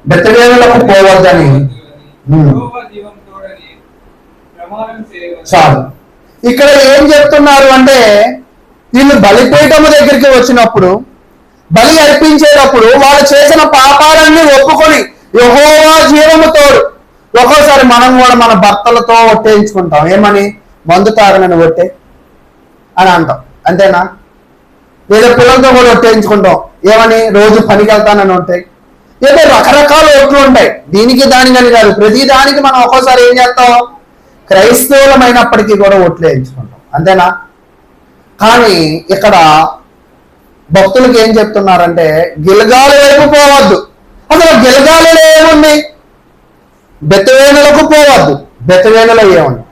S1: బెతవేలులకు పోవద్దని చాలు. ఇక్కడ ఏం చెప్తున్నారు అంటే, వీళ్ళు బలిపీఠము దగ్గరికి వచ్చినప్పుడు, బలి అర్పించేటప్పుడు వాళ్ళు చేసిన పాపాలన్నీ ఒప్పుకొని యెహోవా జీవము తోడు. ఒక్కోసారి మనం కూడా మన భర్తలతో ఒట్టేయించుకుంటాం. ఏమని? మందు తాగనని ఒట్టే అని అంటాం, అంతేనా? లేదా పిల్లలతో కూడా ఒట్టేయించుకుంటాం. ఏమని? రోజు పనికి వెళ్తానని ఉంటాయి. ఏదో రకరకాల ఒట్లు ఉంటాయి. దీనికి దానికని కాదు, ప్రతి దానికి మనం ఒక్కోసారి ఏం చేస్తాం? క్రైస్తవులమైనప్పటికీ కూడా ఒట్లు వేయించుకుంటాం, అంతేనా? కానీ ఇక్కడ భక్తులకు ఏం చెప్తున్నారంటే, గిల్గాలు వైపు పోవద్దు. అసలు గిల్గాలులో ఏముంది? బెతవేనులకు పోవద్దు. బెతవేనులో ఏముంది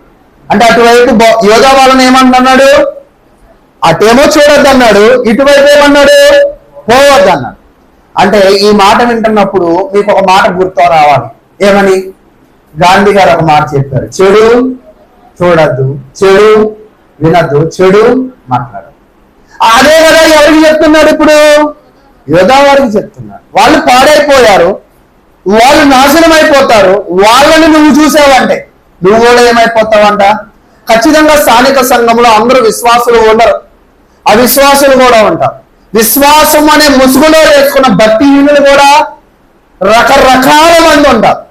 S1: అంటే, అటువైపు యోధా వాళ్ళని ఏమంటున్నాడు? అటేమో చూడొద్దు అన్నాడు, ఇటువైపు ఏమన్నాడు? పోవద్దు అన్నాడు. అంటే ఈ మాట వింటున్నప్పుడు మీకు ఒక మాట గుర్తు రావాలి. ఏమని? గాంధీ గారు ఒక మాట చెప్పారు, చెడు చూడద్దు, చెడు వినద్దు, చెడు మాట్లాడద్దు. అదే కదా ఎవరికి చెప్తున్నాడు ఇప్పుడు? యోధా వారికి చెప్తున్నాడు. వాళ్ళు పాడైపోయారు, వాళ్ళు నాశనం అయిపోతారు. వాళ్ళని నువ్వు చూసావంటే నువ్వు కూడా ఏమైపోతావంట? ఖచ్చితంగా స్థానిక సంఘంలో అందరూ విశ్వాసులు ఉండరు, అవిశ్వాసులు కూడా ఉంటారు. విశ్వాసం అనే ముసుగులో వేసుకున్న భక్తిహీనులు కూడా రకరకాల మంది ఉంటారు.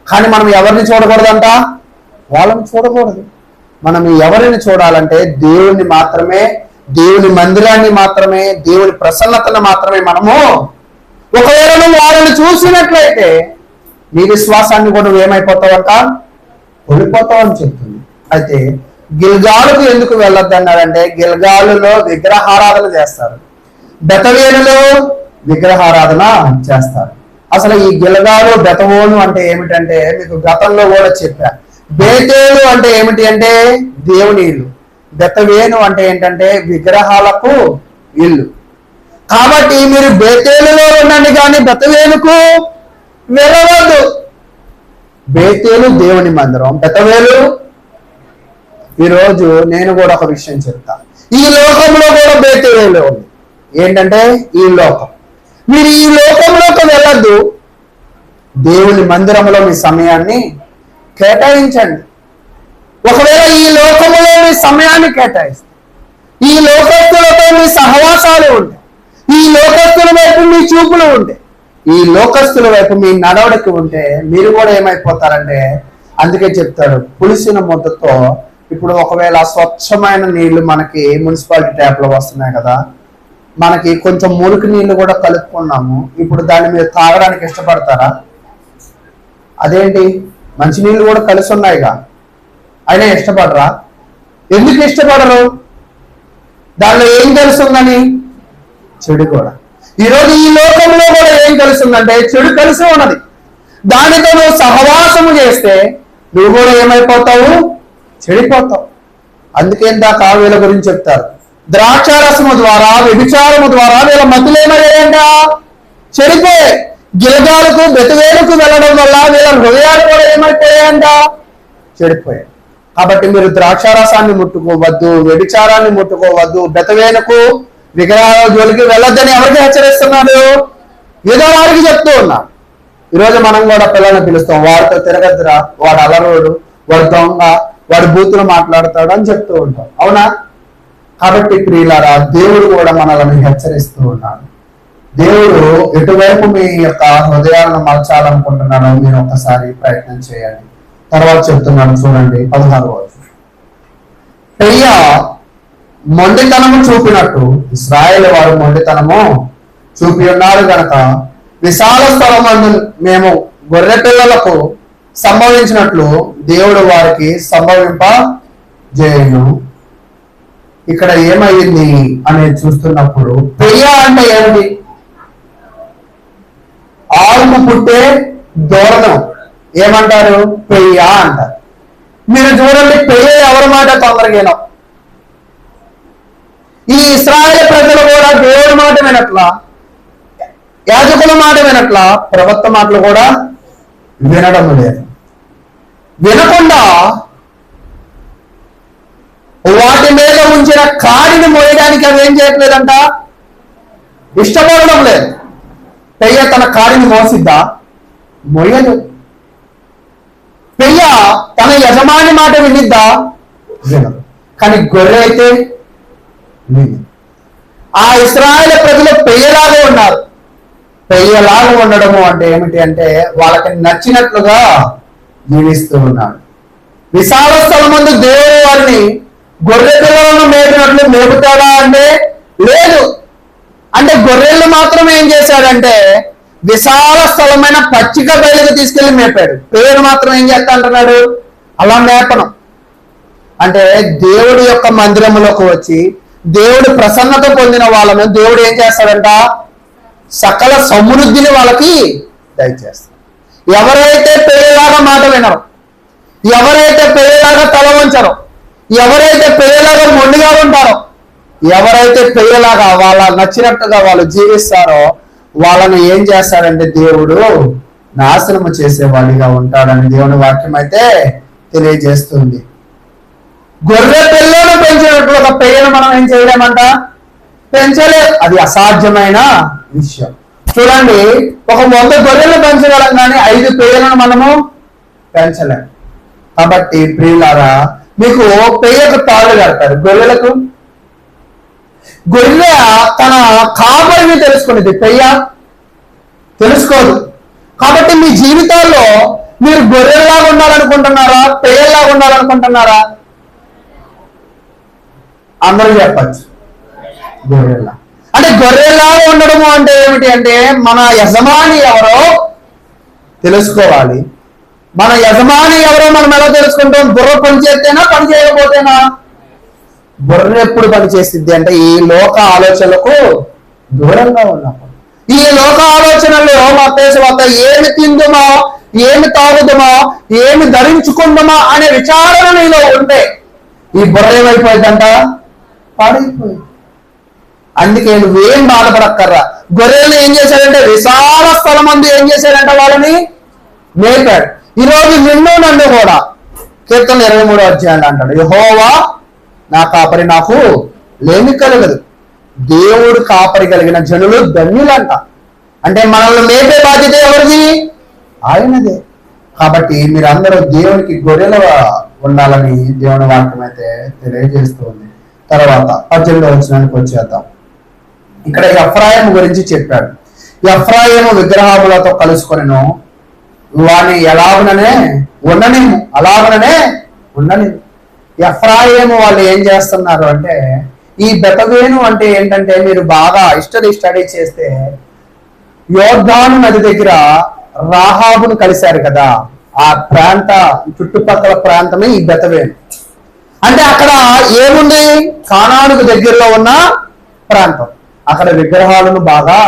S1: కానీ మనం ఎవరిని చూడకూడదంట? వాళ్ళని చూడకూడదు. మనం ఎవరిని చూడాలంటే దేవుని మాత్రమే, దేవుని మందిరాన్ని మాత్రమే, దేవుని ప్రసన్నతను మాత్రమే మనము. ఒకవేళ నువ్వు వాళ్ళని చూసినట్లయితే నీ విశ్వాసాన్ని కూడా నువ్వేమైపోతావంట? కోల్పోతావు అని చెప్తుంది. అయితే గిల్గాలుకు ఎందుకు వెళ్ళొద్దు అన్నాడంటే, గిల్గాలులో విగ్రహారాధన చేస్తారు, బెతవేలులో విగ్రహారాధన చేస్తారు. అసలు ఈ గిల్గాలు బెతవోను అంటే ఏమిటంటే, మీకు గతంలో కూడా చెప్పా. బేతేలు అంటే ఏమిటి అంటే దేవుని ఇల్లు, బెతవేను అంటే ఏంటంటే విగ్రహాలకు ఇల్లు. కాబట్టి మీరు బేతేలులో ఉండండి కానీ బెతవేలుకు వెళ్ళవద్దు. బేతేలు దేవుని మందిరం, బెతవేలు. ఈరోజు నేను కూడా ఒక విషయం చెప్తా. ఈ లోకంలో కూడా బేతేలు ఉంది. ఏంటంటే ఈ లోకం. మీరు ఈ లోకంలోకి వెళ్ళద్దు, దేవుని మందిరంలో మీ సమయాన్ని కేటాయించండి. ఒకవేళ ఈ లోకములో మీ సమయాన్ని కేటాయిస్తే, ఈ లోకస్తులతో మీ సహవాసాలు ఉంటాయి, ఈ లోకస్తుల వైపు మీ చూపులు ఉంటాయి, ఈ లోకస్తుల వైపు మీ నడవడికి ఉంటే మీరు కూడా ఏమైపోతారంటే, అందుకే చెప్తాడు, పులిసిన ముద్దతో. ఇప్పుడు ఒకవేళ స్వచ్ఛమైన నీళ్లు మనకి మున్సిపాలిటీ ట్యాప్ లో వస్తున్నాయి కదా, మనకి కొంచెం మురికి నీళ్లు కూడా కలుపుకున్నాము. ఇప్పుడు దాన్ని మీరు తాగడానికి ఇష్టపడతారా? అదేంటి, మంచినీళ్ళు కూడా కలిసి ఉన్నాయిగా, అయినా ఇష్టపడరా? ఎందుకు ఇష్టపడరు? దానిలో ఏం తెలుస్తుందని? చెడు కూడా. ఈరోజు ఈ లోకంలో కూడా ఏం తెలుస్తుందంటే చెడు కలిసి ఉన్నది. దానితో నువ్వు సహవాసము చేస్తే నువ్వు కూడా ఏమైపోతావు? చెడిపోతావు. అందుకే దాకా వీళ్ళ గురించి చెప్తారు, ద్రాక్షారసము ద్వారా, వ్యభిచారము ద్వారా వీళ్ళ మతులు ఏమయ్యాయంట? చెడిపోయాయి. గిల్గాలకు బెతవేలుకు వెళ్ళడం వల్ల వీళ్ళ హృదయాలు కూడా ఏమైపోయాయంట? చెడిపోయాయి. కాబట్టి మీరు ద్రాక్షారసాన్ని ముట్టుకోవద్దు, వ్యభిచారాన్ని ముట్టుకోవద్దు, బెతవేలుకు విగ్రహాల జోలికి వెళ్ళొద్దని ఎవరికి హెచ్చరిస్తున్నాడు? ఏదో వారికి చెప్తూ ఉన్నాడు. ఈరోజు మనం కూడా పిల్లల్ని పిలుస్తాం, వాడితో తిరగద్దురా, వాడు అలరోడు, వాడు దొంగ, వాడు బూతులు మాట్లాడతాడు అని చెప్తూ ఉంటాం, అవునా? కాబట్టి ప్రియులారా, దేవుడు కూడా మనల్ని హెచ్చరిస్తూ ఉన్నాడు. దేవుడు ఎటువైపు మీ యొక్క హృదయాలను మలచాలనుకుంటున్నారో మీరు ఒకసారి ప్రయత్నం చేయండి. తర్వాత చెప్తున్నాను చూడండి, 16వ వచనం. పెయ్య మొండితనము చూపినట్టు ఇశ్రాయేలు వారు మొండితనము చూపి ఉన్నారు గనక విశాల స్థలమందు మేము గొర్రె పిల్లలకు సంభవించినట్లు దేవుడు వారికి సంభవింపజేయును. ఇక్కడ ఏమైంది అనేది చూస్తున్నప్పుడు, పెయ్య అంటే ఏమిటి? ఆవుకు పుట్టే దూరణం ఏమంటారు? పెయ్య అంటారు. మీరు చూడండి, పెయ్య ఎవరి మాట తొందరగా? ఈ ఇశ్రాయేలు ప్రజలు కూడా దేవుడి మాట వినట్లా. యాజకుల మాట వినట్ల, ప్రవక్త మాటలు కూడా వినడం లేదు. వినకుండా వాటి మీద ఉంచిన కాడిని మోయడానికి అవి ఏం చేయట్లేదంట, ఇష్టపడడం లేదు. పెయ్య తన కాడిని మోసిద్దా? మోయదు. పెయ్య తన యజమాని మాట వినిద్దా? వినదు. కానీ గొర్రె అయితే విని. ఆ ఇశ్రాయేలు ప్రజలు పెయ్యలాగా ఉన్నారు. పెయ్యలాగా ఉండడము అంటే ఏమిటి అంటే వాళ్ళకి నచ్చినట్లుగా జీవిస్తూ ఉన్నాడు. విశాల స్థలం ముందు దేవుడు వారిని గొర్రె పిల్లలను మేపినట్లు మేపుతాడా అంటే లేదు. అంటే గొర్రెలు మాత్రం ఏం చేశాడంటే విశాల స్థలమైన పచ్చిక బయలుకు తీసుకెళ్లి మేపాడు. పేరు మాత్రం ఏం చేస్తా అంటున్నాడు, అలా మేపనం. అంటే దేవుడి యొక్క మందిరంలోకి వచ్చి దేవుడు ప్రసన్నత పొందిన వాళ్ళను దేవుడు ఏం చేస్తాడంట, సకల సమృద్ధిని వాళ్ళకి దయచేస్తాడు. ఎవరైతే పేరులాగా మాట వినరు, ఎవరైతే పేరులాగా తల వంచరు, ఎవరైతే పేరులాగా మొండిగా ఉంటారో, ఎవరైతే పేరులాగా వాళ్ళ నచ్చినట్టుగా వాళ్ళు జీవిస్తారో వాళ్ళను ఏం చేస్తాడంటే దేవుడు నాశనము చేసేవాడిగా ఉంటాడని దేవుని వాక్యం అయితే తెలియజేస్తుంది. గొర్రె పిల్లను పెంచినట్లు ఒక పెయ్యను మనం ఏం చేయలేమంట, పెంచలేదు. అది అసాధ్యమైన విషయం. చూడండి, ఒక 100 గొర్రెలు పెంచగలం కానీ 5 పెయ్యలను మనము పెంచలేం. కాబట్టి ప్రియులారా, మీకు పెయ్యకు తాళ్ళు కడతారు, గొర్రెలకు గొర్రె తన కాపరిని తెలుసుకునేది, పెయ్య తెలుసుకోదు. కాబట్టి మీ జీవితాల్లో మీరు గొర్రెల్లాగా ఉండాలనుకుంటున్నారా, పెయ్యలాగా ఉండాలనుకుంటున్నారా? అందరూ చెప్పచ్చు, గొర్రెల్లా. అంటే గొర్రెల్లాగా ఉండడము అంటే ఏమిటి అంటే మన యజమాని ఎవరో తెలుసుకోవాలి. మన యజమాని ఎవరో మనం ఎలా తెలుసుకుంటాం? బుర్ర పని చేస్తేనా, పని చేయకపోతేనా? బుర్ర ఎప్పుడు పని చేస్తుంది అంటే ఈ లోక ఆలోచనలకు దూరంగా ఉన్నప్పుడు. ఈ లోక ఆలోచనల్లో మత్తయి ఏమి తిందుమా, ఏమి తాగుదమా, ఏమి ధరించుకుందామా అనే విచారణ నీలో ఉంటే ఈ బుర్ర ఏమైపోయిందంట, పాడైపోయింది. అందుకే నువ్వేం బాధపడక్కర్రా. గొర్రెలు ఏం చేశాడంటే విశాల స్థలం అందు ఏం చేశాడంట, వాళ్ళని మేపాడు. ఈరోజు నిన్ను నన్ను కూడా కీర్తన 23వ అధ్యాయంలో అంటాడు, యెహోవా నా కాపరి, నాకు లేమి కలగదు. దేవుడు కాపరి కలిగిన జనులు ధన్యులంట. అంటే మనల్ని మేపే బాధ్యత ఎవరిది? ఆయనదే. కాబట్టి మీరందరూ దేవునికి గొర్రెలు ఉండాలని దేవుని వాక్యం అయితే తెలియజేస్తుంది. తర్వాత 18వ వచనానికి వచ్చేద్దాం. ఇక్కడ ఎఫ్రాయిము గురించి చెప్పాడు. ఎఫ్రాయిము విగ్రహములతో కలుసుకొనెను, వాని ఎలాగుననే ఉండనేము, అలాగుననే ఉండనేము. ఎఫ్రాయిము వాళ్ళు ఏం చేస్తున్నారు అంటే, ఈ బెతవేను అంటే ఏంటంటే, మీరు బాగా స్టడీ చేస్తే యోర్దాను నది దగ్గర రాహాబును కలిశారు కదా, ఆ ప్రాంత చుట్టుపక్కల ప్రాంతమే ఈ బెతవేను. అంటే అక్కడ ఏముంది, కానానుకు దగ్గరలో ఉన్న ప్రాంతం. అక్కడ విగ్రహాలను బాగా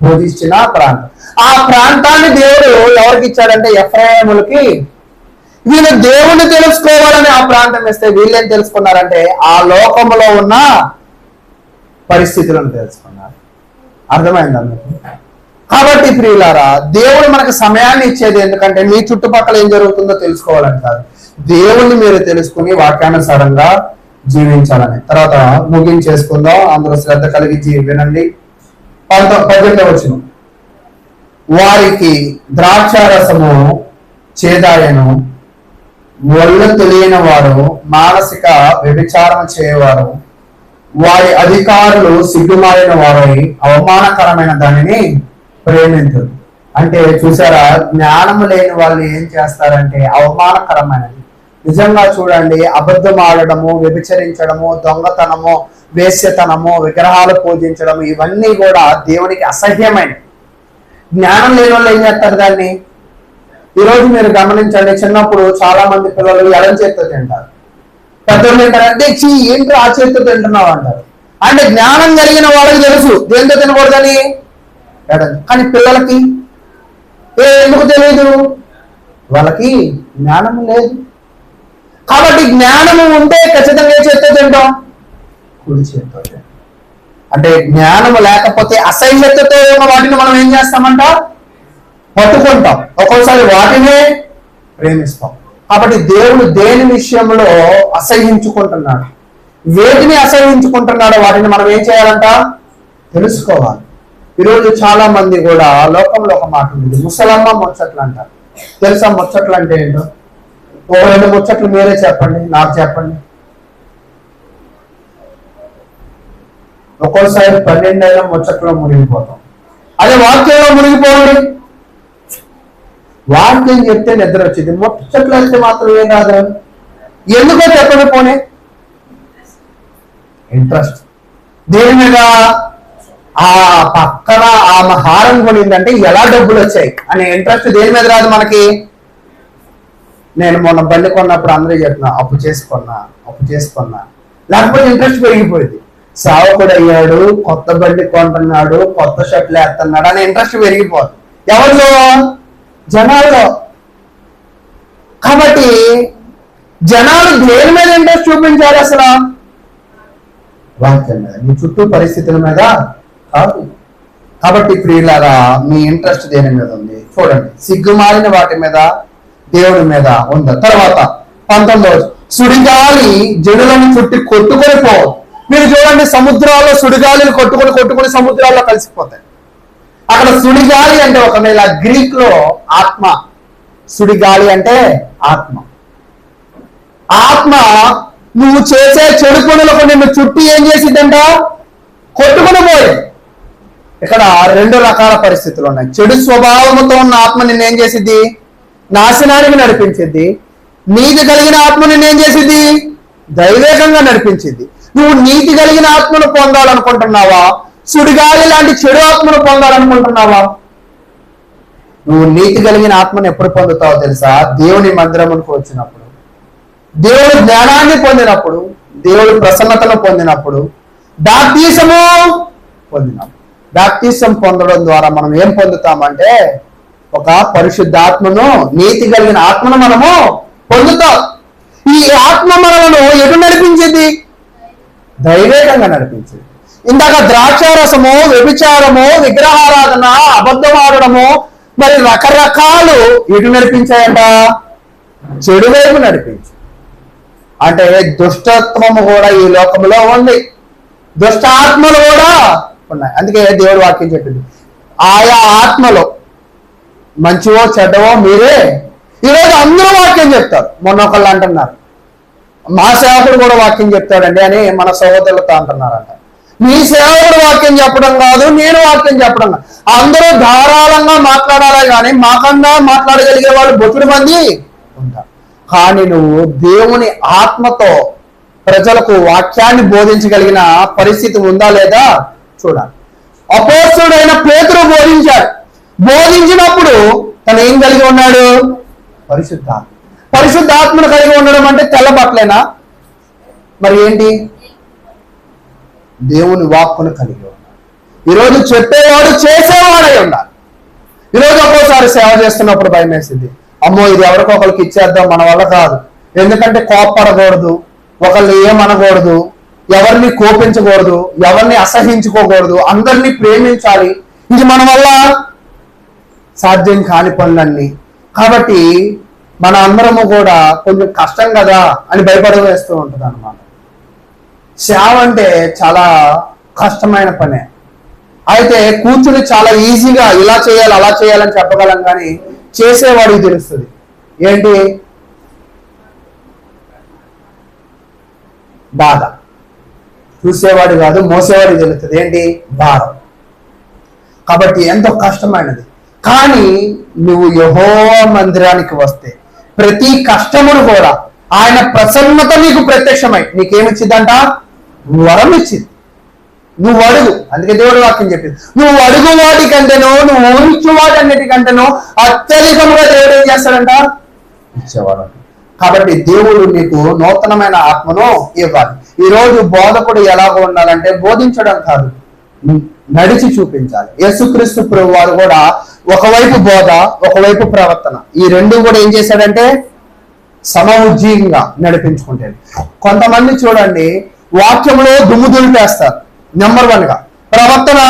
S1: పూజించిన ప్రాంతం. ఆ ప్రాంతాన్ని దేవుడు ఎవరికి ఇచ్చాడంటే ఎఫ్రాయిములకి. వీళ్ళు దేవుణ్ణి తెలుసుకోవాలని ఆ ప్రాంతం ఇస్తే వీళ్ళేం తెలుసుకున్నారంటే ఆ లోకంలో ఉన్న పరిస్థితులను తెలుసుకున్నారు. అర్థమైందా మీకు? కాబట్టి ప్రియులారా, దేవుడు మనకు సమయాన్ని ఇచ్చేది ఎందుకంటే మీ చుట్టుపక్కల ఏం జరుగుతుందో తెలుసుకోవాలంటారు. దేవుణ్ణి మీరు తెలుసుకుని వాక్యానుసారంగా జీవించాలని. తర్వాత ముగించేసుకుందాం, అందరూ శ్రద్ధ కలిగి వినండి. 18వ వచనం, వారికి ద్రాక్షారసము చేదాయను, ఒళ్ళు తెలియని వారు, మానసిక వ్యభిచారం చేయవారు, వారి అధికారులు సిగ్గుమారిన వారై అవమానకరమైన దానిని ప్రేమించరు. అంటే చూసారా, జ్ఞానము లేని వాళ్ళు ఏం చేస్తారంటే అవమానకరమైనది. నిజంగా చూడండి, అబద్ధం ఆడడము, వ్యభిచరించడము, దొంగతనము, వేశ్యతనము, విగ్రహాలు పూజించడము, ఇవన్నీ కూడా దేవునికి అసహ్యమైనవి. జ్ఞానం లేని వాళ్ళు ఏం చేస్తారు దాన్ని? ఈరోజు మీరు గమనించండి, చిన్నప్పుడు చాలా మంది పిల్లలు ఎడం చేతితో తింటారు, పెద్దలు తింటారంటే ఏంటో ఆ చేతితో తింటున్నావు అంటారు. అంటే జ్ఞానం కలిగిన వాళ్ళకి తెలుసు దేంతో తినకూడదని. కానీ పిల్లలకి ఎందుకు తెలియదు? వాళ్ళకి జ్ఞానం లేదు. కాబట్టి జ్ఞానము ఉంటే ఖచ్చితంగా ఏ చేతితో తింటాం? కుడి చేతితో. అంటే జ్ఞానం లేకపోతే అసహ్యతతో ఉన్న వాటిని మనం ఏం చేస్తామంట? పట్టుకుంటాం. ఒక్కోసారి వాటినే ప్రేమిస్తాం. కాబట్టి దేవుడు దేని విషయంలో అసహ్యించుకుంటున్నాడు, వేటిని అసహ్యించుకుంటున్నాడో వాటిని మనం ఏం చేయాలంట? తెలుసుకోవాలి. ఈరోజు చాలా మంది కూడా లోకంలో ఒక మాట ఉంది, ముసలమ్మ ముచ్చట్లు అంటారు. తెలుసా ముచ్చట్లు అంటే ఏంటో? ఒక 2 ముచ్చట్లు మీరే చెప్పండి, నాకు చెప్పండి. ఒక్కోసారి 12 అయినా ముచ్చట్లో మునిగిపోతాం. అదే వాక్యంలో మునిగిపోవాలి. వాక్యం చెప్తే నిద్ర వచ్చింది, ముచ్చట్లు అయితే మాత్రం ఏం రాదు. ఎందుకో చెప్పండి. పోనీ ఇంట్రెస్ట్ దేని మీద? ఆ పక్కన ఆమె హారం కొనిందంటే ఎలా డబ్బులు వచ్చాయి అనే ఇంట్రెస్ట్ దేని మీద రాదు మనకి? నేను మొన్న బండి కొన్నప్పుడు అందరూ చెప్తున్నా, అప్పు చేసుకున్నా, లేకపోతే ఇంట్రెస్ట్ పెరిగిపోయింది. సేవకుడు అయ్యాడు, కొత్త బండి కొంటున్నాడు, కొత్త షర్ట్లు వేస్తున్నాడు అనే ఇంట్రెస్ట్ పెరిగిపోదు. ఎవరిలో? జనాల్లో. కాబట్టి జనాలు దేని మీద ఇంట్రెస్ట్ చూపించాలి అసలు? వాక్యం మీద, మీ చుట్టూ పరిస్థితుల మీద కాదు. కాబట్టి ప్రియులారా, మీ ఇంట్రెస్ట్ దేని మీద ఉంది? చూడండి, సిగ్గుమాలిన వాటి మీద, దేవుడి మీద ఉందా? తర్వాత 19, సుడిగాలి జనులను చుట్టి కొట్టుకొని పోవు. మీరు చూడండి, సముద్రాల్లో సుడిగాలిని కొట్టుకొని సముద్రాల్లో కలిసిపోతాయి. అక్కడ సుడిగాలి అంటే ఒకవేళ గ్రీక్ లో ఆత్మ, సుడిగాలి అంటే ఆత్మ. ఆత్మ నువ్వు చేసే చెడు పనులకు నిన్ను చుట్టి ఏం చేసిద్దంట? కొట్టుకుని పోయి. ఇక్కడ 2 రకాల పరిస్థితులు ఉన్నాయి. చెడు స్వభావంతో ఉన్న ఆత్మ నిన్ను ఏం చేసిద్ది? నాశనానికి నడిపించిద్ది. నీతి కలిగిన ఆత్మ నిన్ను ఏం చేసిద్ది? దైవేకంగా నడిపించిద్ది. నువ్వు నీతి కలిగిన ఆత్మను పొందాలనుకుంటున్నావా? సుడిగాలి లాంటి చెడు ఆత్మను పొందాలనుకుంటున్నావా? నువ్వు నీతి కలిగిన ఆత్మను ఎప్పుడు పొందుతావో తెలుసా? దేవుని మందిరమునికి వచ్చినప్పుడు, దేవుడు జ్ఞానాన్ని పొందినప్పుడు, దేవుడు ప్రసన్నతను పొందినప్పుడు, బాప్తిసము పొందినప్పుడు. బాప్తిసం పొందడం ద్వారా మనం ఏం పొందుతామంటే ఒక పరిశుద్ధాత్మను, నీతి కలిగిన ఆత్మను మనము పొందుతాం. ఈ ఆత్మ మనలను ఎటు నడిపించింది? దైవేకంగా నడిపించింది. ఇందాక ద్రాక్షారసము, వ్యభిచారము, విగ్రహారాధన, అబద్ధం ఆడడము, మరి రకరకాలు ఎటు నడిపించాయంట? చెడు వైపు నడిపించి. అంటే దుష్టత్వము కూడా ఈ లోకంలో ఉంది, దుష్ట ఆత్మలు కూడా ఉన్నాయి. అందుకే దేవుడు వాక్యం చెప్పింది, ఆయా ఆత్మలో మంచివో చెడ్డవో మీరే. ఈరోజు అందరూ వాక్యం చెప్తారు. మొన్న ఒకళ్ళు అంటున్నారు, మా సేవకుడు కూడా వాక్యం చెప్తాడండి అని మన సహోదరులతో అంటున్నారంట. మీ సేవకుడు వాక్యం చెప్పడం కాదు, నేను వాక్యం చెప్పడం కాదు. అందరూ ధారాళంగా మాట్లాడాలి, కానీ మాకన్నా మాట్లాడగలిగే వాళ్ళు బొచ్చుడు మంది ఉంటారు. కానీ నువ్వు దేవుని ఆత్మతో ప్రజలకు వాక్యాన్ని బోధించగలిగిన పరిస్థితి ఉందా లేదా చూడాలి. అపోస్తలుడైన పేతురు బోధించాడు. బోధించినప్పుడు తను ఏం కలిగి ఉన్నాడు? పరిశుద్ధాత్మ. పరిశుద్ధాత్మను కలిగి ఉండడం అంటే తెల్ల బట్టలేనా? మరి ఏంటి? దేవుని వాక్కును కలిగి ఉన్నాడు. ఈరోజు చెప్పేవాడు చేసేవాడై ఉండాలి. ఈరోజు ఒక్కోసారి సేవ చేస్తున్నప్పుడు భయం వేసింది, అమ్మో ఇది ఎవరికొకరికి ఇచ్చేద్దాం, మన వల్ల కాదు. ఎందుకంటే కోప్పడకూడదు, ఒకళ్ళు ఏమనకూడదు, ఎవరిని కోపించకూడదు, ఎవరిని అసహించుకోకూడదు, అందరినీ ప్రేమించాలి. ఇది మన వల్ల సాధ్యం కాని పనులన్నీ. కాబట్టి మన అందరము కూడా కొంచెం కష్టం కదా అని భయపడవేస్తూ ఉంటుంది అన్నమాట. సేవ అంటే చాలా కష్టమైన పనే. అయితే కూర్చుని చాలా ఈజీగా ఇలా చేయాలి అలా చేయాలని చెప్పగలం, కానీ చేసేవాడికి తెలుస్తుంది ఏంటి బాధ. చూసేవాడు కాదు, మోసేవాడికి తెలుస్తుంది ఏంటి భారం. కాబట్టి ఎంతో కష్టమైనది. కానీ నువ్వు యెహోవా మందిరానికి వస్తే ప్రతి కష్టమును కూడా ఆయన ప్రసన్నత నీకు ప్రత్యక్షమై నీకేమిచ్చిందంట? వరం ఇచ్చింది. నువ్వు అడుగు. అందుకే దేవుడు వాక్యం చెప్పింది, నువ్వు అడుగు వాటికంటేనో, నువ్వు ఊహించు వాటన్నిటికంటేనో అత్యధికముగా దేవుడు ఏం చేస్తాడంట? ఇచ్చేవాడు. కాబట్టి దేవుడు నీకు నూతనమైన ఆత్మను ఇవ్వాలి. ఈరోజు బోధకుడు ఎలాగో ఉండాలంటే బోధించడం కాదు, నడిచి చూపించాలి. యేసుక్రీస్తు ప్రభు వారు కూడా ఒకవైపు బోధ, ఒకవైపు ప్రవర్తన, ఈ రెండు కూడా ఏం చేశాడంటే సమఉజ్జీవంగా నడిపించుకుంటాడు. కొంతమంది చూడండి వాక్యంలో దుమ్ము దులిపేస్తారు, నెంబర్ 1గా. ప్రవర్తన,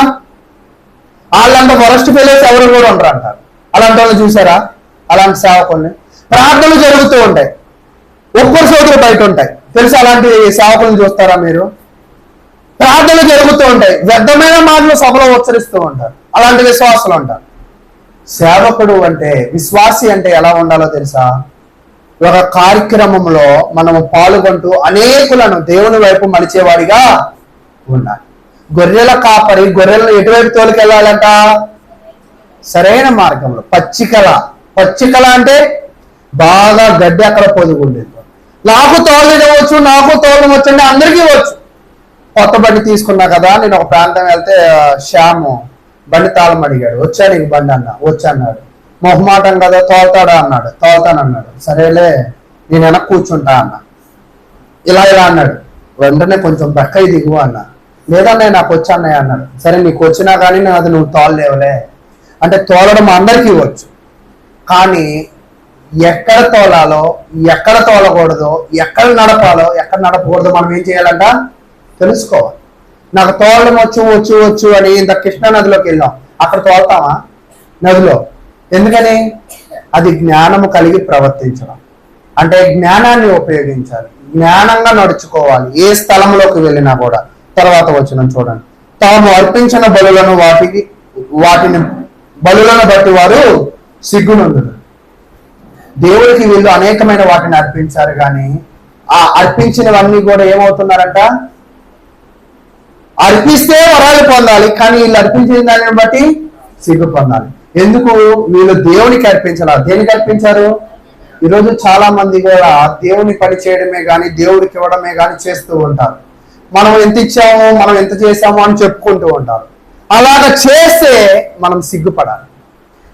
S1: వాళ్ళంత వరస్ట్ ఫెయిల్స్ ఎవరు కూడా ఉండరు అంటారు. అలాంటి వాళ్ళు చూసారా? అలాంటి సేవకుల్ని. ప్రార్థనలు జరుగుతూ ఉంటాయి, ఒక్కరి సోదరులు బయట ఉంటాయి, తెలుసు అలాంటి సేవకులను చూస్తారా మీరు? ప్రార్థనలు జరుగుతూ ఉంటాయి, వ్యర్థమైన మాటలు సభలో ఉచ్చరిస్తూ ఉంటారు, అలాంటి విశ్వాసులు ఉంటారు. సేవకుడు అంటే, విశ్వాసి అంటే ఎలా ఉండాలో తెలుసా? ఒక కార్యక్రమంలో మనము పాల్గొంటూ అనేకులను దేవుని వైపు మలిచేవాడిగా ఉండాలి. గొర్రెల కాపరి గొర్రెలను ఎటువైపు తోలుకెళ్ళాలంట? సరైన మార్గంలో. పచ్చికల అంటే బాగా గడ్డి అక్కడ పొదుగుండేది. నాకు తోలవచ్చు, నాకు తోలడం వచ్చండి, అందరికీ వచ్చు. కొత్త బండి తీసుకున్నా కదా, నేను ఒక ప్రాంతం వెళ్తే శ్యాము బండి తాళం అడిగాడు. వచ్చా నీకు బండి అన్నా? వచ్చా అన్నాడు. మొహమాటం కదా, తోలుతాడా అన్నాడు. తోలుతానన్నాడు. సరేలే నేను వెనక్కి కూర్చుంటా అన్నా. ఇలా అన్నాడు. వెంటనే కొంచెం బెక్కయి దిగు అన్నా. లేదన్నయ్య నాకు వచ్చా అన్నయ్య అన్నాడు. సరే నీకు వచ్చినా కానీ అది నువ్వు తోలలేవులే అంటే, తోలడం అందరికీ వచ్చు, కానీ ఎక్కడ తోలాలో, ఎక్కడ తోలకూడదో, ఎక్కడ నడపాలో, ఎక్కడ నడపకూడదో మనం ఏం చేయాలంట? తెలుసుకోవాలి. నాకు తోలడం వచ్చు అని ఇంత కృష్ణా నదిలోకి వెళ్ళాం, అక్కడ తోలుతామా నదిలో? ఎందుకని? అది జ్ఞానము కలిగి ప్రవర్తించడం అంటే జ్ఞానాన్ని ఉపయోగించాలి, జ్ఞానంగా నడుచుకోవాలి ఏ స్థలంలోకి వెళ్ళినా కూడా. తర్వాత వచనం చూడండి. తాము అర్పించిన వాటిని బలులను బట్టి వారు సిగ్గునందురు. దేవుడికి వీళ్ళు అనేకమైన వాటిని అర్పించారు, కానీ ఆ అర్పించినవన్నీ కూడా ఏమవుతున్నారంట? అర్పిస్తే వరాలు పొందాలి, కానీ వీళ్ళు అర్పించిన దానిని బట్టి సిగ్గు పొందాలి. ఎందుకు? వీళ్ళు దేవునికి అర్పించాల. దేనికి అర్పించారు? ఈరోజు చాలా మంది కూడా దేవుని పని చేయడమే కానీ, దేవుడికి ఇవ్వడమే కానీ చేస్తూ ఉంటారు. మనం ఎంత ఇచ్చాము, మనం ఎంత చేసాము అని చెప్పుకుంటూ ఉంటారు. అలాగ చేస్తే మనం సిగ్గుపడాలి.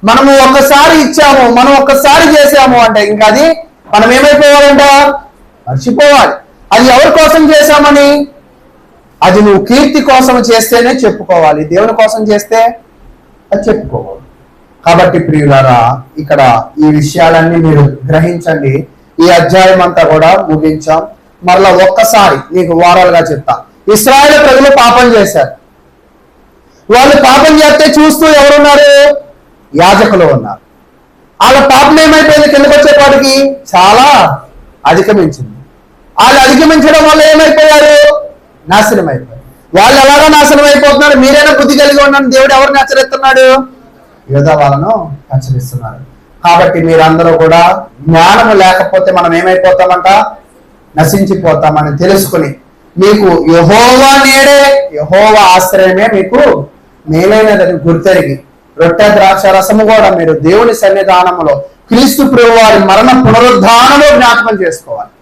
S1: మనము ఒక్కసారి ఇచ్చాము, మనం ఒక్కసారి చేసాము అంటే ఇంకా అది మనం ఏమైపోవాలంట? మర్చిపోవాలి. అది ఎవరి కోసం చేశామని? అది నువ్వు కీర్తి కోసం చేస్తేనే చెప్పుకోవాలి, దేవుని కోసం చేస్తే అది చెప్పుకోవాలి. కాబట్టి ప్రియులారా, ఇక్కడ ఈ విషయాలన్నీ మీరు గ్రహించండి. ఈ అధ్యాయం అంతా కూడా ముగించాం. మరలా ఒక్కసారి మీకు వారాలుగా చెప్తా. ఇశ్రాయేలు ప్రజలు పాపం చేశారు. వాళ్ళు పాపం చేస్తే చూస్తూ ఎవరున్నారు? యాజకులు ఉన్నారు. వాళ్ళ పాపం ఏమైపోయింది? కిందకు వచ్చేపాటికి చాలా అధిగమించింది. వాళ్ళు అధిగమించడం వల్ల ఏమైపోయారు? నాశనం అయిపోయారు. వాళ్ళు ఎలాగో నాశనం అయిపోతున్నారు. మీరైనా బుద్ధి కలిగి ఉన్నాను. దేవుడు ఎవరిని హెచ్చరిస్తున్నాడు? యోధా వాళ్ళను హెచ్చరిస్తున్నారు. కాబట్టి మీరందరూ కూడా జ్ఞానము లేకపోతే మనం ఏమైపోతామంట? నశించిపోతామని తెలుసుకుని, మీకు యెహోవా నీడే, యెహోవా ఆశ్రయమే మీకు మేలైనదని గుర్తెరిగి, రొట్టె ద్రాక్ష రసము కూడా మీరు దేవుని సన్నిధానములో క్రీస్తు ప్రభువు వారి మరణ పునరుద్ధానము జ్ఞాపకం చేసుకోవాలి.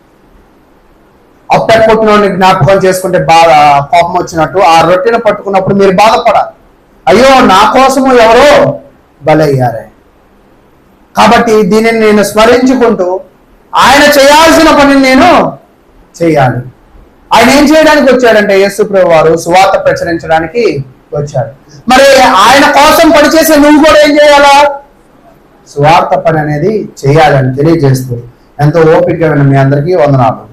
S1: అప్పెట్టుకుంటున్న జ్ఞాపకం చేసుకుంటే బాగా కోపం వచ్చినట్టు, ఆ రొట్టెను పట్టుకున్నప్పుడు మీరు బాధపడాలి. అయ్యో నా కోసము ఎవరో బలయ్యారే. కాబట్టి దీనిని నేను స్మరించుకుంటూ ఆయన చేయాల్సిన పనిని నేను చేయాలి. ఆయన ఏం చేయడానికి వచ్చాడంటే, యేసు ప్రభువు వారు సువార్త ప్రచురించడానికి వచ్చాడు. మరి ఆయన కోసం పనిచేసే నువ్వు కూడా ఏం చేయాలా? సువార్త పని అనేది చేయాలని తెలియజేస్తూ ఎంతో ఓపికగా మీ అందరికీ వందనాలు.